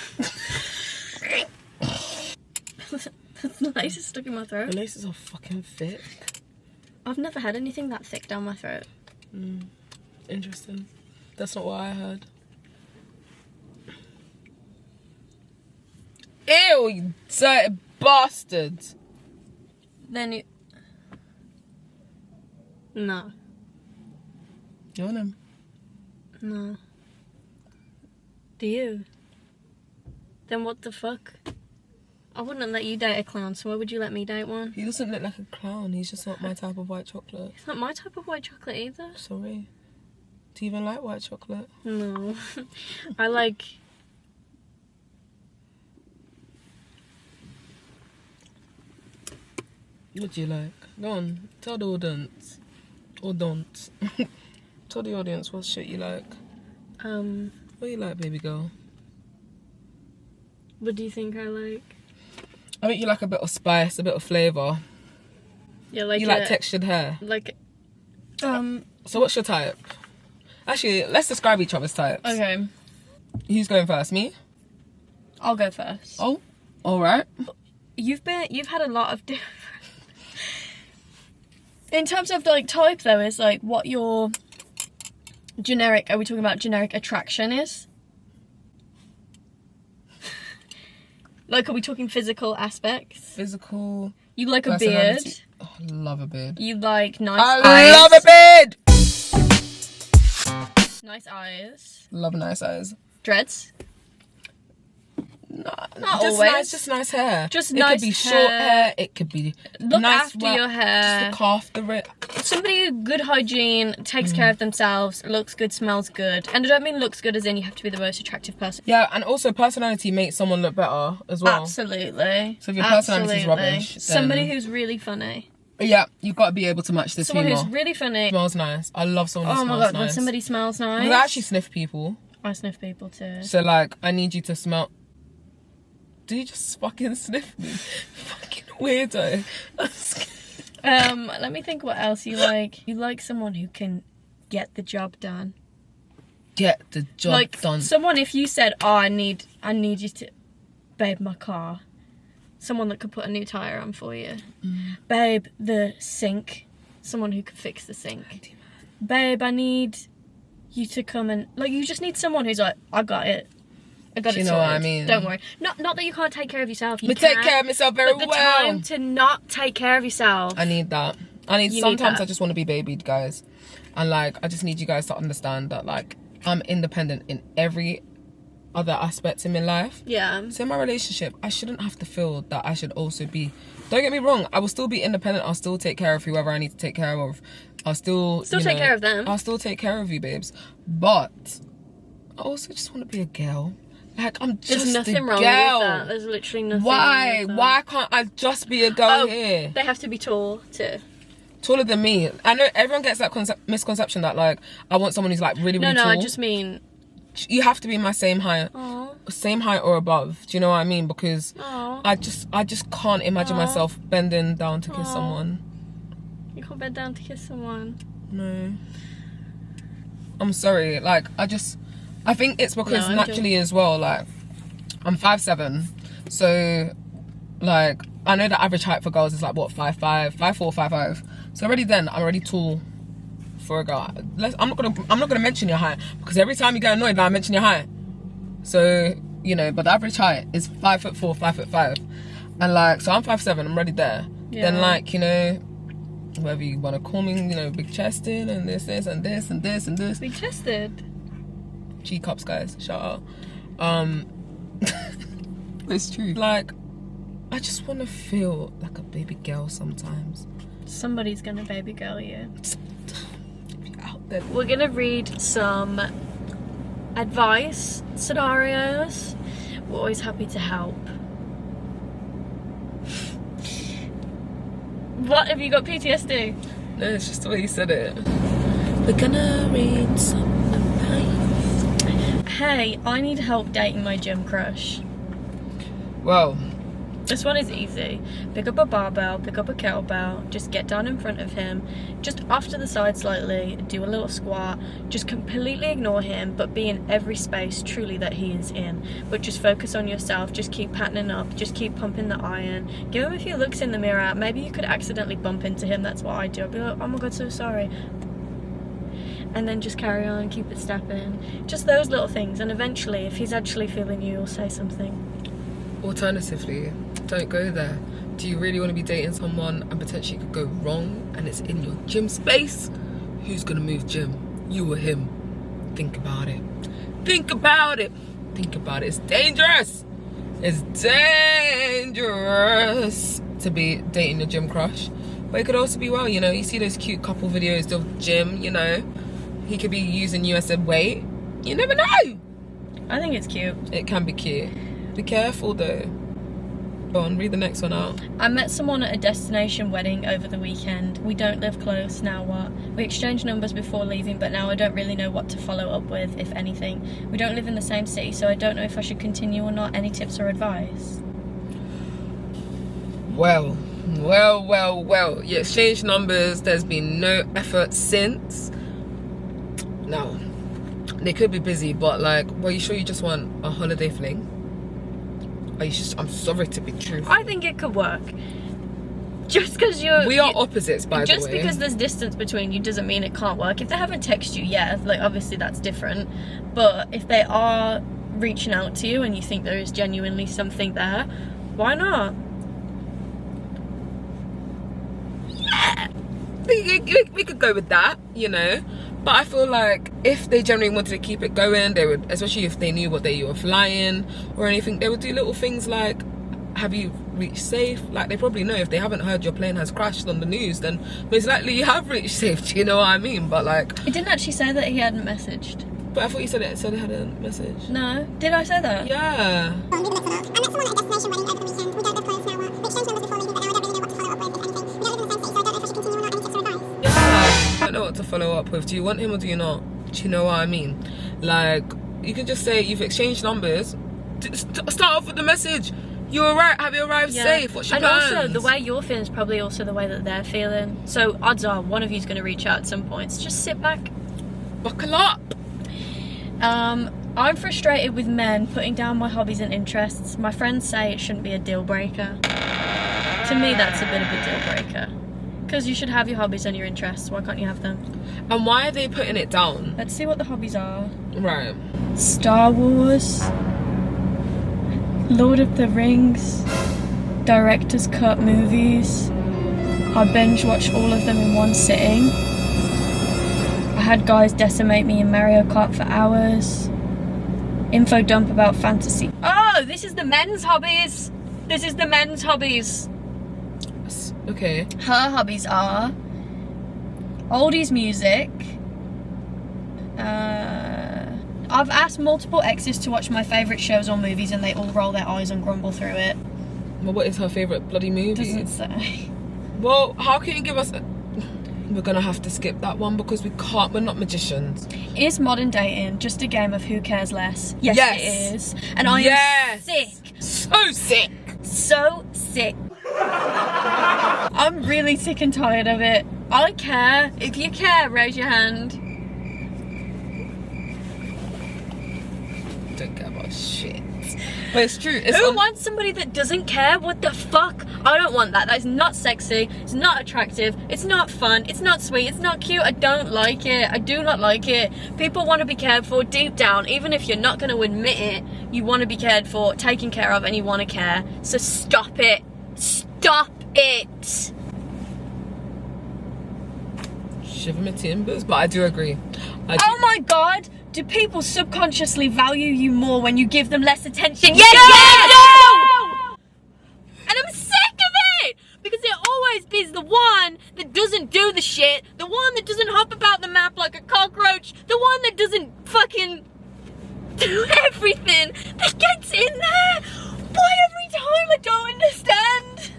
The lace is stuck in my throat. The laces are fucking thick. I've never had anything that thick down my throat. Interesting. That's not what I heard. Ew, you dirty bastard. Then you... No. You want him? No. Do you? Then what the fuck? I wouldn't let you date a clown, so why would you let me date one? He doesn't look like a clown. He's just not my type of white chocolate. It's not my type of white chocolate either. Sorry. Do you even like white chocolate? No. I like... What do you like? Go on, tell the audience. Or don't. Tell the audience what shit you like. What do you like, baby girl? What do you think I like? I think you like a bit of spice, a bit of flavour. Yeah, like... You like textured hair. Like... So what's your type? Actually, let's describe each other's types. Okay. Who's going first? Me? I'll go first. Oh, alright. You've had a lot of different... In terms of, like, type, though, is, like, what your generic... Are we talking about generic attraction is? Like, are we talking physical aspects? Physical. You like a beard. Personality. Oh, I love a beard. You like nice I eyes. love a beard! Nice eyes. Love nice eyes. Dreads. Not Not just always. Nice, just nice hair. Just it nice could be hair. short hair. It could be Look nice after wrap, your hair. Just look after it. Somebody with good hygiene, takes care of themselves, looks good, smells good. And I don't mean looks good as in you have to be the most attractive person. Yeah, and also personality makes someone look better as well. Absolutely. So if your personality is Absolutely. rubbish, then... Somebody who's really funny. Yeah, you've got to be able to match this Someone female. who's really funny. Smells nice. I love someone who Oh my smells god, nice. when somebody smells nice. Because I actually sniff people. I sniff people too. So, like, I need you to smell... Did you just fucking sniff me? Fucking weirdo. Let me think what else you like. You like someone who can get the job done. Get the job Like done. someone, if you said, "Oh, I need you to, babe, my car." Someone that could put a new tire on for you. Babe, the sink. Someone who could fix the sink. Babe, I need you to come and like. You just need someone who's like, I got it. I got Do it. you know what sorted. I mean? Don't worry. Not that you can't take care of yourself. You But can, take care of myself very but the well. time to not take care of yourself. I need that. You need Sometimes that. I just want to be babied, guys. And, like, I just need you guys to understand that, like, I'm independent in every other aspect in my life. Yeah. So in my relationship, I shouldn't have to feel that I should also be... Don't get me wrong, I will still be independent. I'll still take care of whoever I need to take care of. I'll still... Take care of them. I'll still take care of you, babes. But I also just want to be a girl. Like, I'm just There's nothing a wrong girl. with that. There's literally nothing Why? wrong with that. Why can't I just be a girl here? They have to be tall too. Taller than me. I know everyone gets that misconception that, like, I want someone who's, like, really, really No, tall. I just mean... You have to be my same height. Aww. Same height or above. Do you know what I mean? Because Aww. I just can't imagine myself bending down to kiss someone. You can't bend down to kiss someone. No. I'm sorry. Like, I think it's because No, I'm naturally as well, like, I'm 5'7". So, like, I know the average height for girls is like, what, 5'5", 5'4", 5'5". So already then, I'm already tall for a girl. I'm not gonna mention your height, because every time you get annoyed, I mention your height. So, you know, but the average height is 5'4", 5'5". And, like, so I'm 5'7", I'm already there. Yeah. Then, like, you know, whether you want to call me, you know, big chested and this and this and this and this. Big chested. G cups, guys, shout out. It's true. Like, I just want to feel like a baby girl sometimes. Somebody's gonna baby girl you. Out there. We're gonna read some advice scenarios. We're always happy to help. What, have you got PTSD? No, it's just the way you said it. We're gonna read some advice. Hey, I need help dating my gym crush. Well, This one is easy. Pick up a barbell, pick up a kettlebell, just get down in front of him, just off to the side slightly, do a little squat, just completely ignore him, but be in every space truly that he is in. But just focus on yourself, just keep patterning up, just keep pumping the iron. Give him a few looks in the mirror. Maybe you could accidentally bump into him, that's what I do. I'll be like, oh my god, so sorry. And then just carry on, keep it stepping. Just those little things, and eventually, if he's actually feeling you, he'll say something. Alternatively, don't go there. Do you really want to be dating someone and potentially could go wrong and it's in your gym space? Who's gonna move gym? You or him? Think about it. Think about it. Think about it. It's dangerous. It's dangerous to be dating your gym crush. But it could also be, well, you know, you see those cute couple videos of gym, you know, he could be using you as a weight. You never know. I think it's cute. It can be cute. Be careful though. Go on, read the next one out. I met someone at a destination wedding over the weekend. We don't live close, now what? We exchanged numbers before leaving, but now I don't really know what to follow up with, if anything. We don't live in the same city, so I don't know if I should continue or not. Any tips or advice? Well. You exchanged numbers, there's been no effort since. Now, they could be busy, but like, well, you sure you just want a holiday fling? Are you just, I'm sorry to be truthful. I think it could work. Just because we are opposites, by the way. Just because there's distance between you doesn't mean it can't work. If they haven't texted you, yeah, like obviously that's different. But if they are reaching out to you and you think there is genuinely something there, why not? Yeah, we could go with that, you know. But I feel like if they generally wanted to keep it going, they would, especially if they knew what day you were flying or anything, they would do little things like, have you reached safe? Like, they probably know if they haven't heard your plane has crashed on the news, then most likely you have reached safe. Do you know what I mean? But like, it didn't actually say that he hadn't messaged. But I thought you said it had a message. No, did I say that? Yeah. I met someone at a destination wedding over the weekend. We don't live close now. We exchanged numbers before leaving, but now I don't really know what to follow up with, if anything. We don't live in the same city, so I don't know if I should continue or not. Any tips or advice? I don't know what to follow up with. Do you want him or do you not? Do you know what I mean? Like, you can just say you've exchanged numbers. Start off with the message. You alright? Have you arrived safe? What's your plans? Also, the way you're feeling is probably also the way that they're feeling. So odds are one of you's going to reach out at some point. So just sit back. Buckle up. I'm frustrated with men putting down my hobbies and interests. My friends say it shouldn't be a deal breaker. To me, that's a bit of a deal breaker. Because you should have your hobbies and your interests. Why can't you have them? And why are they putting it down? Let's see what the hobbies are. Right. Star Wars, Lord of the Rings, director's cut movies. I binge watched all of them in one sitting. I had guys decimate me in Mario Kart for hours. Info dump about fantasy. Oh, this is the men's hobbies. This is the men's hobbies. Okay. Her hobbies are oldies music. I've asked multiple exes to watch my favourite shows or movies and they all roll their eyes and grumble through it. Well, what is her favourite bloody movie? Doesn't say. Well, how can you give us... We're gonna have to skip that one because we can't, we're not magicians. Is modern dating just a game of who cares less? Yes. It is. And I am sick. So sick. So sick. I'm really sick and tired of it. I care. If you care, raise your hand. Don't care about shit. But it's true. Who wants somebody that doesn't care? What the fuck? I don't want that. That is not sexy. It's not attractive. It's not fun. It's not sweet. It's not cute. I don't like it. I do not like it. People want to be cared for deep down. Even if you're not going to admit it, you want to be cared for, taken care of, and you want to care. So stop it. Stop it. Shiver my timbers, but I do agree. Oh my god. Do people subconsciously value you more when you give them less attention? Yes, they do! And I'm sick of it! Because it always is the one that doesn't do the shit, the one that doesn't hop about the map like a cockroach, the one that doesn't fucking do everything that gets in there. Why every time? I don't understand.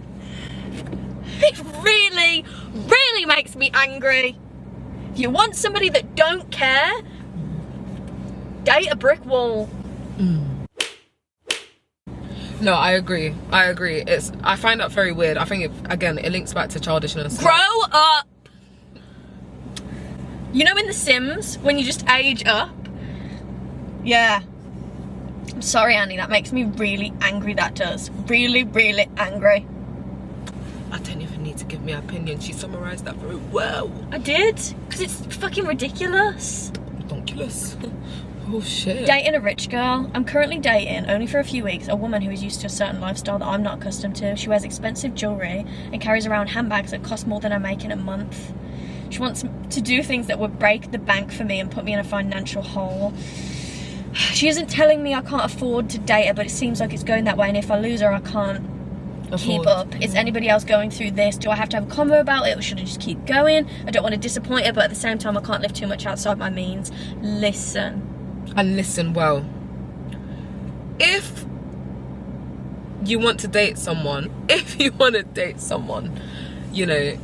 It really, really makes me angry. If you want somebody that don't care, date a brick wall. No, I agree. I find that very weird. I think it links back to childishness. Grow up. You know in The Sims when you just age up? Yeah. I'm sorry, Annie, that makes me really angry, that does. Really, really angry. I don't even need to give my opinion. She summarised that very well. I did, because it's fucking ridiculous. Ridiculous. Oh shit. Dating a rich girl. I'm currently dating, only for a few weeks, a woman who is used to a certain lifestyle that I'm not accustomed to. She wears expensive jewellery and carries around handbags that cost more than I make in a month. She wants to do things that would break the bank for me and put me in a financial hole. She isn't telling me I can't afford to date her, but it seems like it's going that way, and if I lose her, I can't keep up. Is anybody else going through this? Do I have to have a convo about it, or should I just keep going? I don't want to disappoint her, but at the same time, I can't live too much outside my means. Listen. And listen well. If you want to date someone, you know,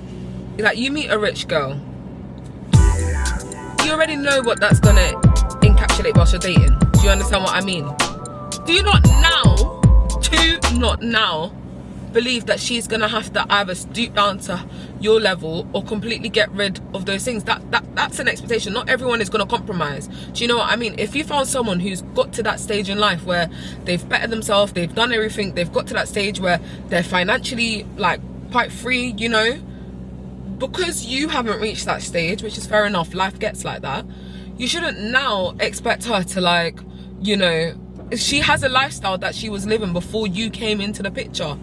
like you meet a rich girl, you already know what that's gonna encapsulate whilst you're dating. Do you understand what I mean? Do not now believe that she's gonna have to either stoop down to your level or completely get rid of those things. That's an expectation. Not everyone is gonna compromise. Do you know what I mean? If you found someone who's got to that stage in life where they've bettered themselves, they've done everything, they've got to that stage where they're financially like quite free, you know, because you haven't reached that stage, which is fair enough, life gets like that, you shouldn't now expect her to, like, you know, she has a lifestyle that she was living before you came into the picture.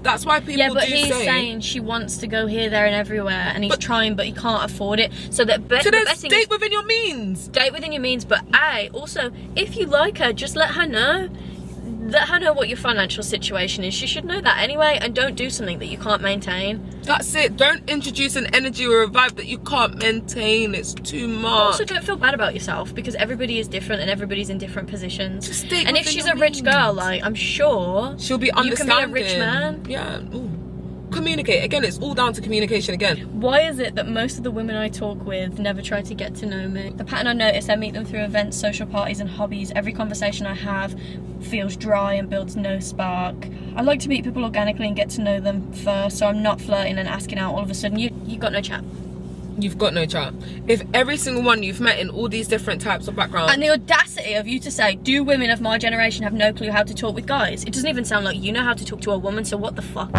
That's why people Yeah, but do he's say, saying she wants to go here, there and everywhere, and he's trying, but he can't afford it. So that so the best thing is date within your means. date within your means, but also, if you like her, just let her know. Let her know what your financial situation is. She should know that anyway, and don't do something that you can't maintain. That's it. Don't introduce an energy or a vibe that you can't maintain. It's too much. Also, don't feel bad about yourself, because everybody is different and everybody's in different positions. Just date and if within she's your a rich means. girl, like, I'm sure she'll be you can understanding. be a rich man. Yeah. Ooh. Communicate. Again, it's all down to communication again. Why is it that most of the women I talk with never try to get to know me? The pattern I notice, I meet them through events, social parties and hobbies. Every conversation I have feels dry and builds no spark. I like to meet people organically and get to know them first, so I'm not flirting and asking out all of a sudden. You got no chat. You've got no chat. If every single one you've met in all these different types of backgrounds, and the audacity of you to say, do women of my generation have no clue how to talk with guys? It doesn't even sound like you know how to talk to a woman, so what the fuck?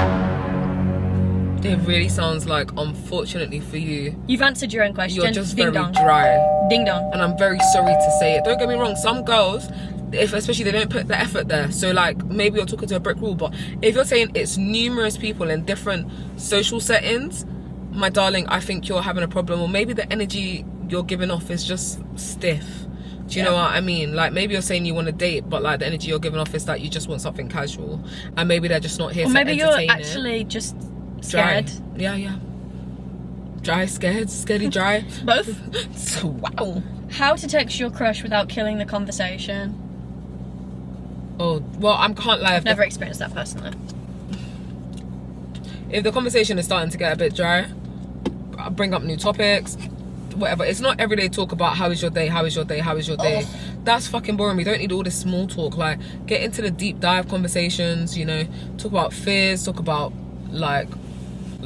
it really sounds like, unfortunately for you, You've answered your own question. you're just Ding very dong. dry. Ding dong. And I'm very sorry to say it. Don't get me wrong, some girls, if especially they don't put the effort there, so like maybe you're talking to a brick wall, but if you're saying it's numerous people in different social settings, my darling, I think you're having a problem, or maybe the energy you're giving off is just stiff. Do you know what I mean? Like, maybe you're saying you want to date, but like the energy you're giving off is that you just want something casual, and maybe they're just not here to maybe entertain you're actually just scared. Dry. Yeah. Dry, scared, scaredy dry. Both. Wow. How to text your crush without killing the conversation? Oh, well, I can't lie. I've never experienced that personally. If the conversation is starting to get a bit dry, I'll bring up new topics, whatever. It's not everyday talk about how is your day, how is your day, how is your day. That's fucking boring. We don't need all this small talk. Like, get into the deep dive conversations, you know, talk about fears, talk about, like,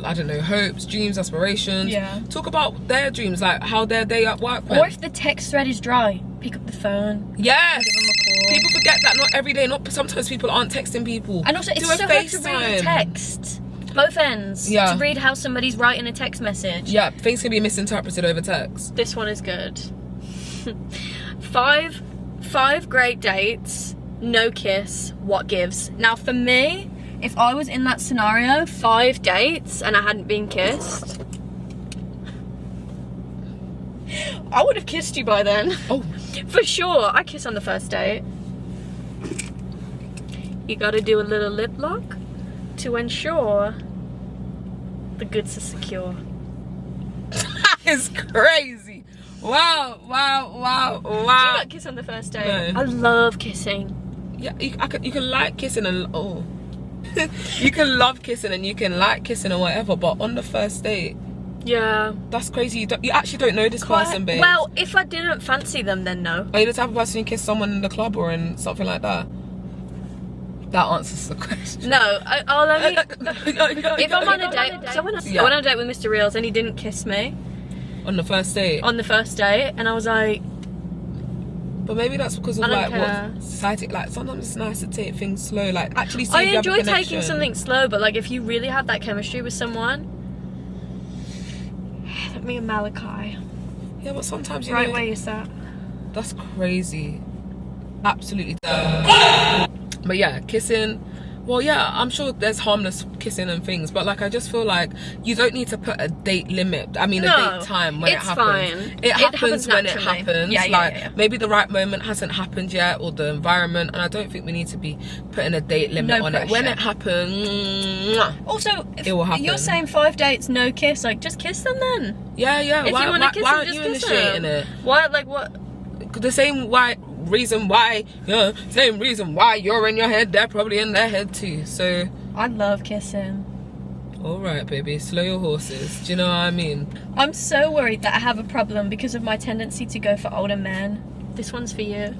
I don't know, hopes, dreams, aspirations. Yeah. Talk about their dreams, like how their day at work went. Or if the text thread is dry, pick up the phone. Yes. Give them a call. People forget that not every day, sometimes people aren't texting people. And also, it's Do so a hard to read a FaceTime. text. Both ends. Yeah. To read how somebody's writing a text message. Yeah, things can be misinterpreted over text. This one is good. Five great dates, no kiss, what gives? Now for me, if I was in that scenario, 5 dates and I hadn't been kissed, I would have kissed you by then. Oh. For sure, I kiss on the first date. You gotta do a little lip lock to ensure the goods are secure. That is crazy. Wow. Do you not kiss on the first date? No. I love kissing. Yeah, you can like kissing and you can love kissing and you can like kissing or whatever, but on the first date, Yeah. that's crazy. You actually don't know this person, babe. Well, if I didn't fancy them, then no. Are you the type of person who kiss someone in the club or in something like that? That answers the question. No, I'll only... if I'm on a date... So I went on a date with Mr. Reels and he didn't kiss me. On the first date? On the first date. And I was like... But maybe that's because of I don't like care. what society, like sometimes it's nice to take things slow, like actually see I if you have a enjoy taking connection. something slow, but like if you really have that chemistry with someone... Let me and Malachi. Yeah, but sometimes you Right know, where you sat. that's crazy. Absolutely dumb. But yeah, kissing. Well, yeah, I'm sure there's harmless kissing and things, but like I just feel like you don't need to put a date limit. I mean, a No, date time when it it's happens. fine. It happens when it naturally. happens. Yeah, like maybe the right moment hasn't happened yet, or the environment, and I don't think we need to be putting a date limit No on pressure. it. When it happens, mwah. Also, if It will happen. you're saying 5 dates, no kiss, like just kiss them then. Yeah. If Why, you want to kiss why them, aren't just you kiss initiating them. it? Why, like what? The same reason why you're in your head, they're probably in their head too. So I love kissing. all right, baby, slow your horses. Do you know what I mean? I'm so worried that I have a problem because of my tendency to go for older men. This one's for you.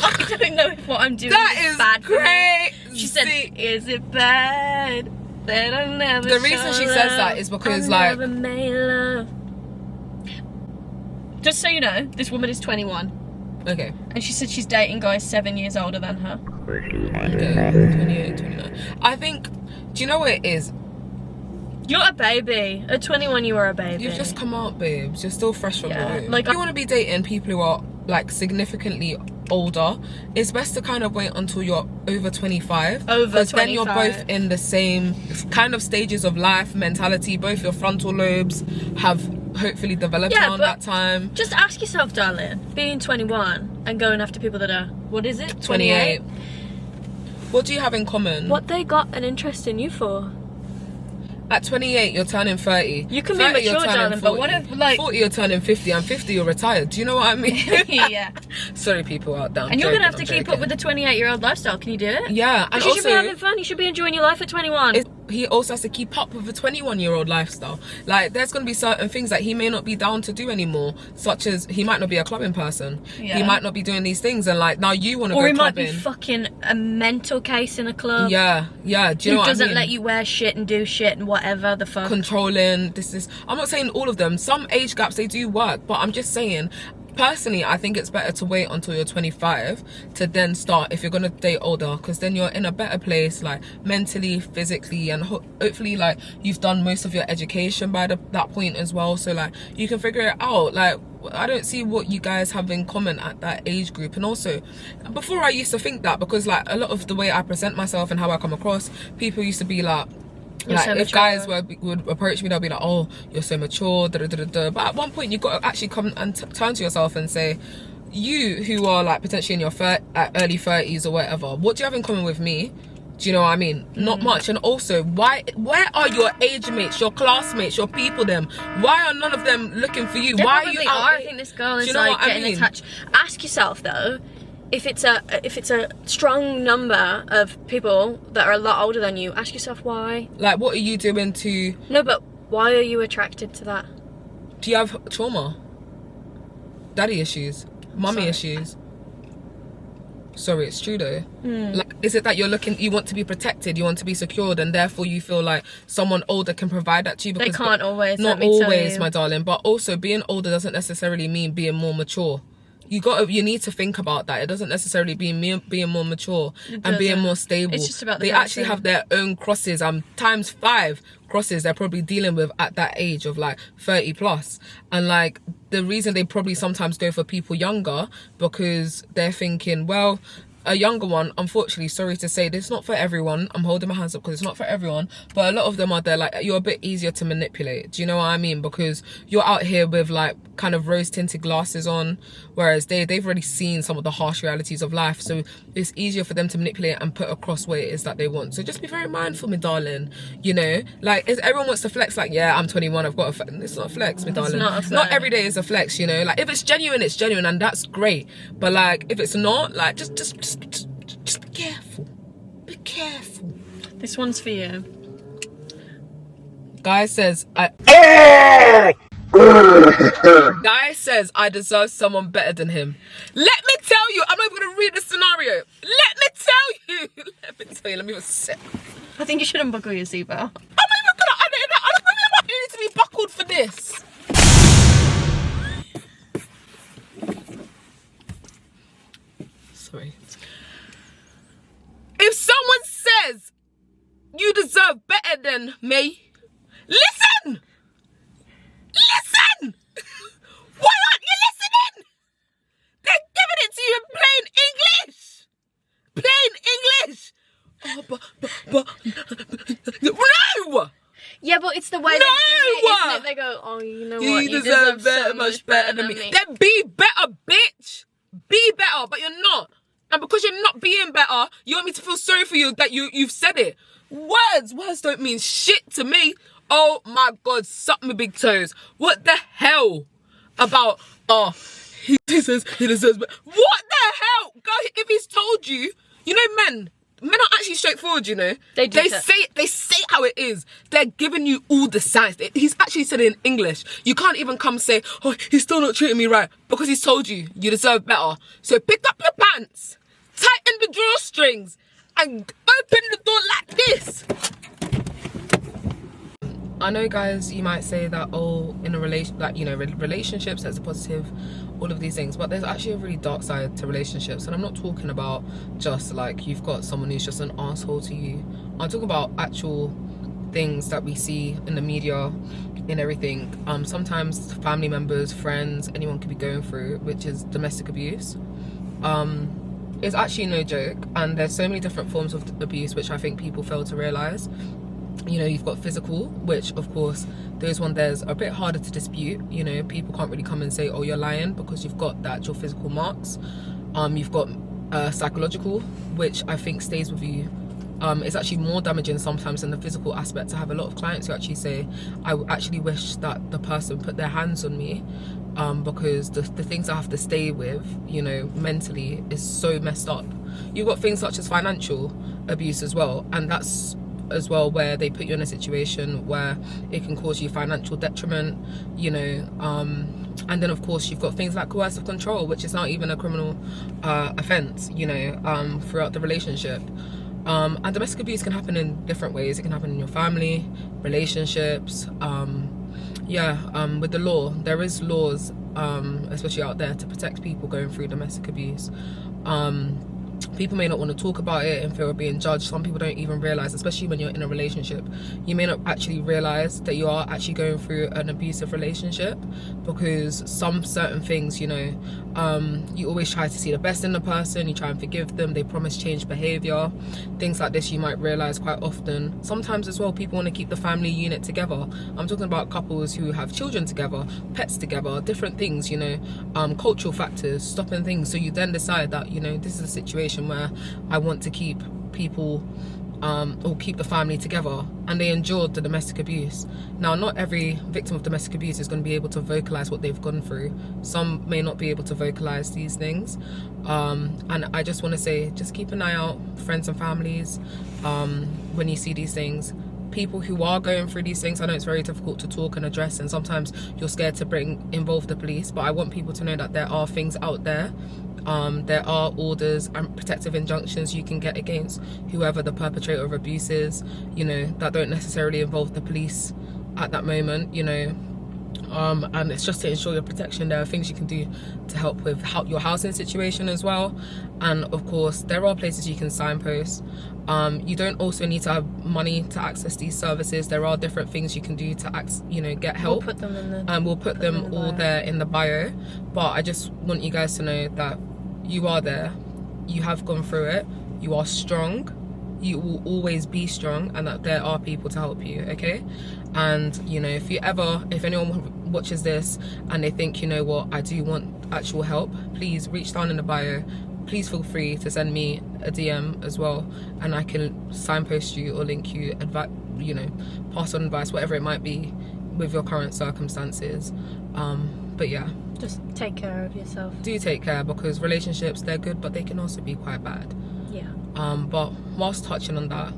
I don't know if what I'm doing That is bad for me. great. She said, "Is it bad that I never?" The reason she says that is because, like- never made love. Just so you know, this woman is 21, Okay. and she said she's dating guys 7 years older than her. Okay. 28, 29. I think. Do you know what it is? You're a baby. At 21, you were a baby. You've just come out, babes. You're still fresh from the Yeah, womb. like, if you want to be dating people who are like significantly older, it's best to kind of wait until you're over 25. Over because then you're 25. both in the same kind of stages of life, mentality. Both your frontal lobes have hopefully developed Yeah, around but- that time. Just ask yourself, darling, being 21 and going after people that are, what is it? 28. What do you have in common? What they got an interest in you for? At 28, you're turning 30. You can be 30, you're mature, turning darling, but what 40. if, like- 40, you're turning 50, and 50, you're retired. Do you know what I mean? Yeah. Sorry, people out there. I'm And you're going to have joking, to I'm keep up joking. with the 28-year-old lifestyle. Can you do it? Yeah, and Because you should be also- having fun. You should be enjoying your life at 21. He also has to keep up with a 21-year-old lifestyle. Like, there's going to be certain things that he may not be down to do anymore, such as he might not be a clubbing person. Yeah. He might not be doing these things, and like now you want to Or go he might clubbing. be fucking a mental case in a club. Yeah. Do you know Who what doesn't I mean? let you wear shit and do shit and whatever the fuck. Controlling. I'm not saying all of them. Some age gaps they do work, but I'm just saying. Personally, I think it's better to wait until you're 25 to then start if you're gonna date older, because then you're in a better place, like mentally, physically, and hopefully like you've done most of your education by that point as well, so like you can figure it out. Like, I don't see what you guys have in common at that age group. And also, before I used to think that, because like a lot of the way I present myself and how I come across, people used to be like, You're like so if mature. guys would approach me, they'll be like, oh, you're so mature, da, da, da, da, da. But at one point you got to actually come and turn to yourself and say, you who are like potentially in your early 30s or whatever, what do you have in common with me? Do you know what I mean? Not much. And also, where are your age mates, your classmates, your people them? Why are none of them looking for you? They Why are probably you out are. I here? think this girl Do is you know like what I getting mean? attached. Ask yourself though, if it's a strong number of people that are a lot older than you, ask yourself why. Like, what are you doing to... No, but why are you attracted to that? Do you have trauma? Daddy issues? Mummy issues? Sorry, it's true though. Like, is it that you want to be protected, you want to be secured, and therefore you feel like someone older can provide that to you? They Because can't always. Not let me tell always, you. my darling. But also, being older doesn't necessarily mean being more mature. You need to think about that. It doesn't necessarily mean being more mature and being doesn't. more stable. It's just about the they actually person. have their own crosses, times 5 crosses they're probably dealing with at that age of like 30 plus. And like the reason they probably sometimes go for people younger, because they're thinking, well, a younger one, unfortunately, sorry to say, this is not for everyone. I'm holding my hands up because it's not for everyone, but a lot of them are there, like, you're a bit easier to manipulate. Do you know what I mean? Because you're out here with like kind of rose tinted glasses on, whereas they've already seen some of the harsh realities of life, so it's easier for them to manipulate and put across what it is that they want. So just be very mindful, my darling. You know, like, everyone wants to flex, like, yeah, I'm 21, I've got a flex. It's not a flex, my darling. not a flex. Not every day is a flex, you know. Like, if it's genuine, it's genuine, and that's great. But like, if it's not, like, just be careful. Be careful. This one's for you. Guy says, Guy says I deserve someone better than him. Let me tell you, I'm not even gonna read the scenario. Let me tell you. Let me even sit. I think you should unbuckle your seatbelt. I'm not even gonna. I don't want you need to be buckled for this. Sorry. If someone says you deserve better than me, listen! Listen! Why aren't you listening? They're giving it to you in plain English. Plain English. Oh, no! Yeah, but it's the way they do it, isn't it? They go, oh, you know what? You deserve better, much better than me. Then be better, bitch. Be better, but you're not. And because you're not being better, you want me to feel sorry for you that you've said it. Words don't mean shit to me. Oh my God, suck my big toes. What the hell about, he deserves better. What the hell? Go, if he's told you, you know men are actually straightforward, you know. They say how it is. They're giving you all the signs. He's actually said it in English. You can't even come say, oh, he's still not treating me right, because he's told you deserve better. So pick up your pants, tighten the drawstrings, and open the door like this. I know, guys, you might say that, oh, in a relationships, there's a positive, all of these things, but there's actually a really dark side to relationships. And I'm not talking about just like you've got someone who's just an asshole to you. I'm talking about actual things that we see in the media, in everything. Sometimes family members, friends, anyone could be going through, which is domestic abuse. It's actually no joke, and there's so many different forms of abuse which I think people fail to realise. You know, you've got physical, which of course those ones there's a bit harder to dispute. You know, people can't really come and say, oh, you're lying, because you've got the actual physical marks. You've got psychological, which I think stays with you. It's actually more damaging sometimes than the physical aspect. I have a lot of clients who actually say, I actually wish that the person put their hands on me, because the things I have to stay with, you know, mentally is so messed up. You've got things such as financial abuse as well, and that's as well where they put you in a situation where it can cause you financial detriment, you know. And then of course you've got things like coercive control, which is not even a criminal offence, you know, throughout the relationship. And domestic abuse can happen in different ways. It can happen in your family, relationships, with the law. There is laws, especially out there, to protect people going through domestic abuse. People may not want to talk about it in fear of being judged. Some people don't even realise, especially when you're in a relationship, you may not actually realise that you are actually going through an abusive relationship, because some certain things, you know, you always try to see the best in the person, you try and forgive them, they promise change behaviour, things like this you might realise quite often. Sometimes as well, people want to keep the family unit together. I'm talking about couples who have children together, pets together, different things, you know, cultural factors, stopping things. So you then decide that, you know, this is a situation where I want to keep people or keep the family together, and they endured the domestic abuse. Now, not every victim of domestic abuse is going to be able to vocalize what they've gone through. Some may not be able to vocalize these things, and I just want to say, just keep an eye out, friends and families, when you see these things. People who are going through these things, I know it's very difficult to talk and address, and sometimes you're scared to involve the police, but I want people to know that there are things out there. There are orders and protective injunctions you can get against whoever the perpetrator of abuse is, you know, that don't necessarily involve the police at that moment, you know. And it's just to ensure your protection. There are things you can do to help with your housing situation as well. And of course, there are places you can signpost. You don't also need to have money to access these services. There are different things you can do to get help. We'll put them in the we'll put them all there in the bio. But I just want you guys to know that you are there, you have gone through it, you are strong, you will always be strong, and that there are people to help you, okay? And you know, if anyone watches this and they think, you know what, I do want actual help, please reach down in the bio. Please feel free to send me a DM as well, and I can signpost you or link you, you know, pass on advice, whatever it might be with your current circumstances. But yeah, just take care of yourself. Do take care, because relationships, they're good, but they can also be quite bad. Yeah. But whilst touching on that,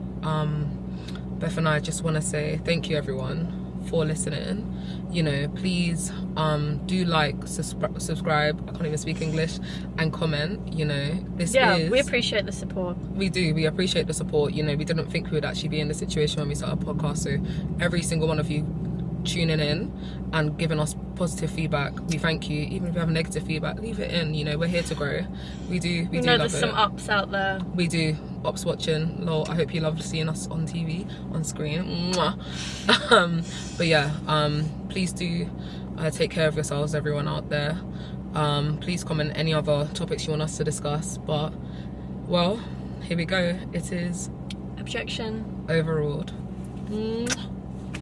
Beth and I just want to say thank you everyone for listening. You know, please do like, subscribe, I can't even speak English, and comment. You know, we appreciate the support. We appreciate the support. You know, we didn't think we would actually be in this situation when we started our podcast, so every single one of you tuning in and giving us positive feedback, we thank you. Even if you have negative feedback, leave it in. You know, we're here to grow. We do know love there's it. some ups out there. We do. Ops watching. Lol, I hope you love seeing us on TV, on screen. Mwah. But yeah, please do take care of yourselves, everyone out there. Please comment any other topics you want us to discuss. But, well, here we go. It is Objection. Overruled. Mwah.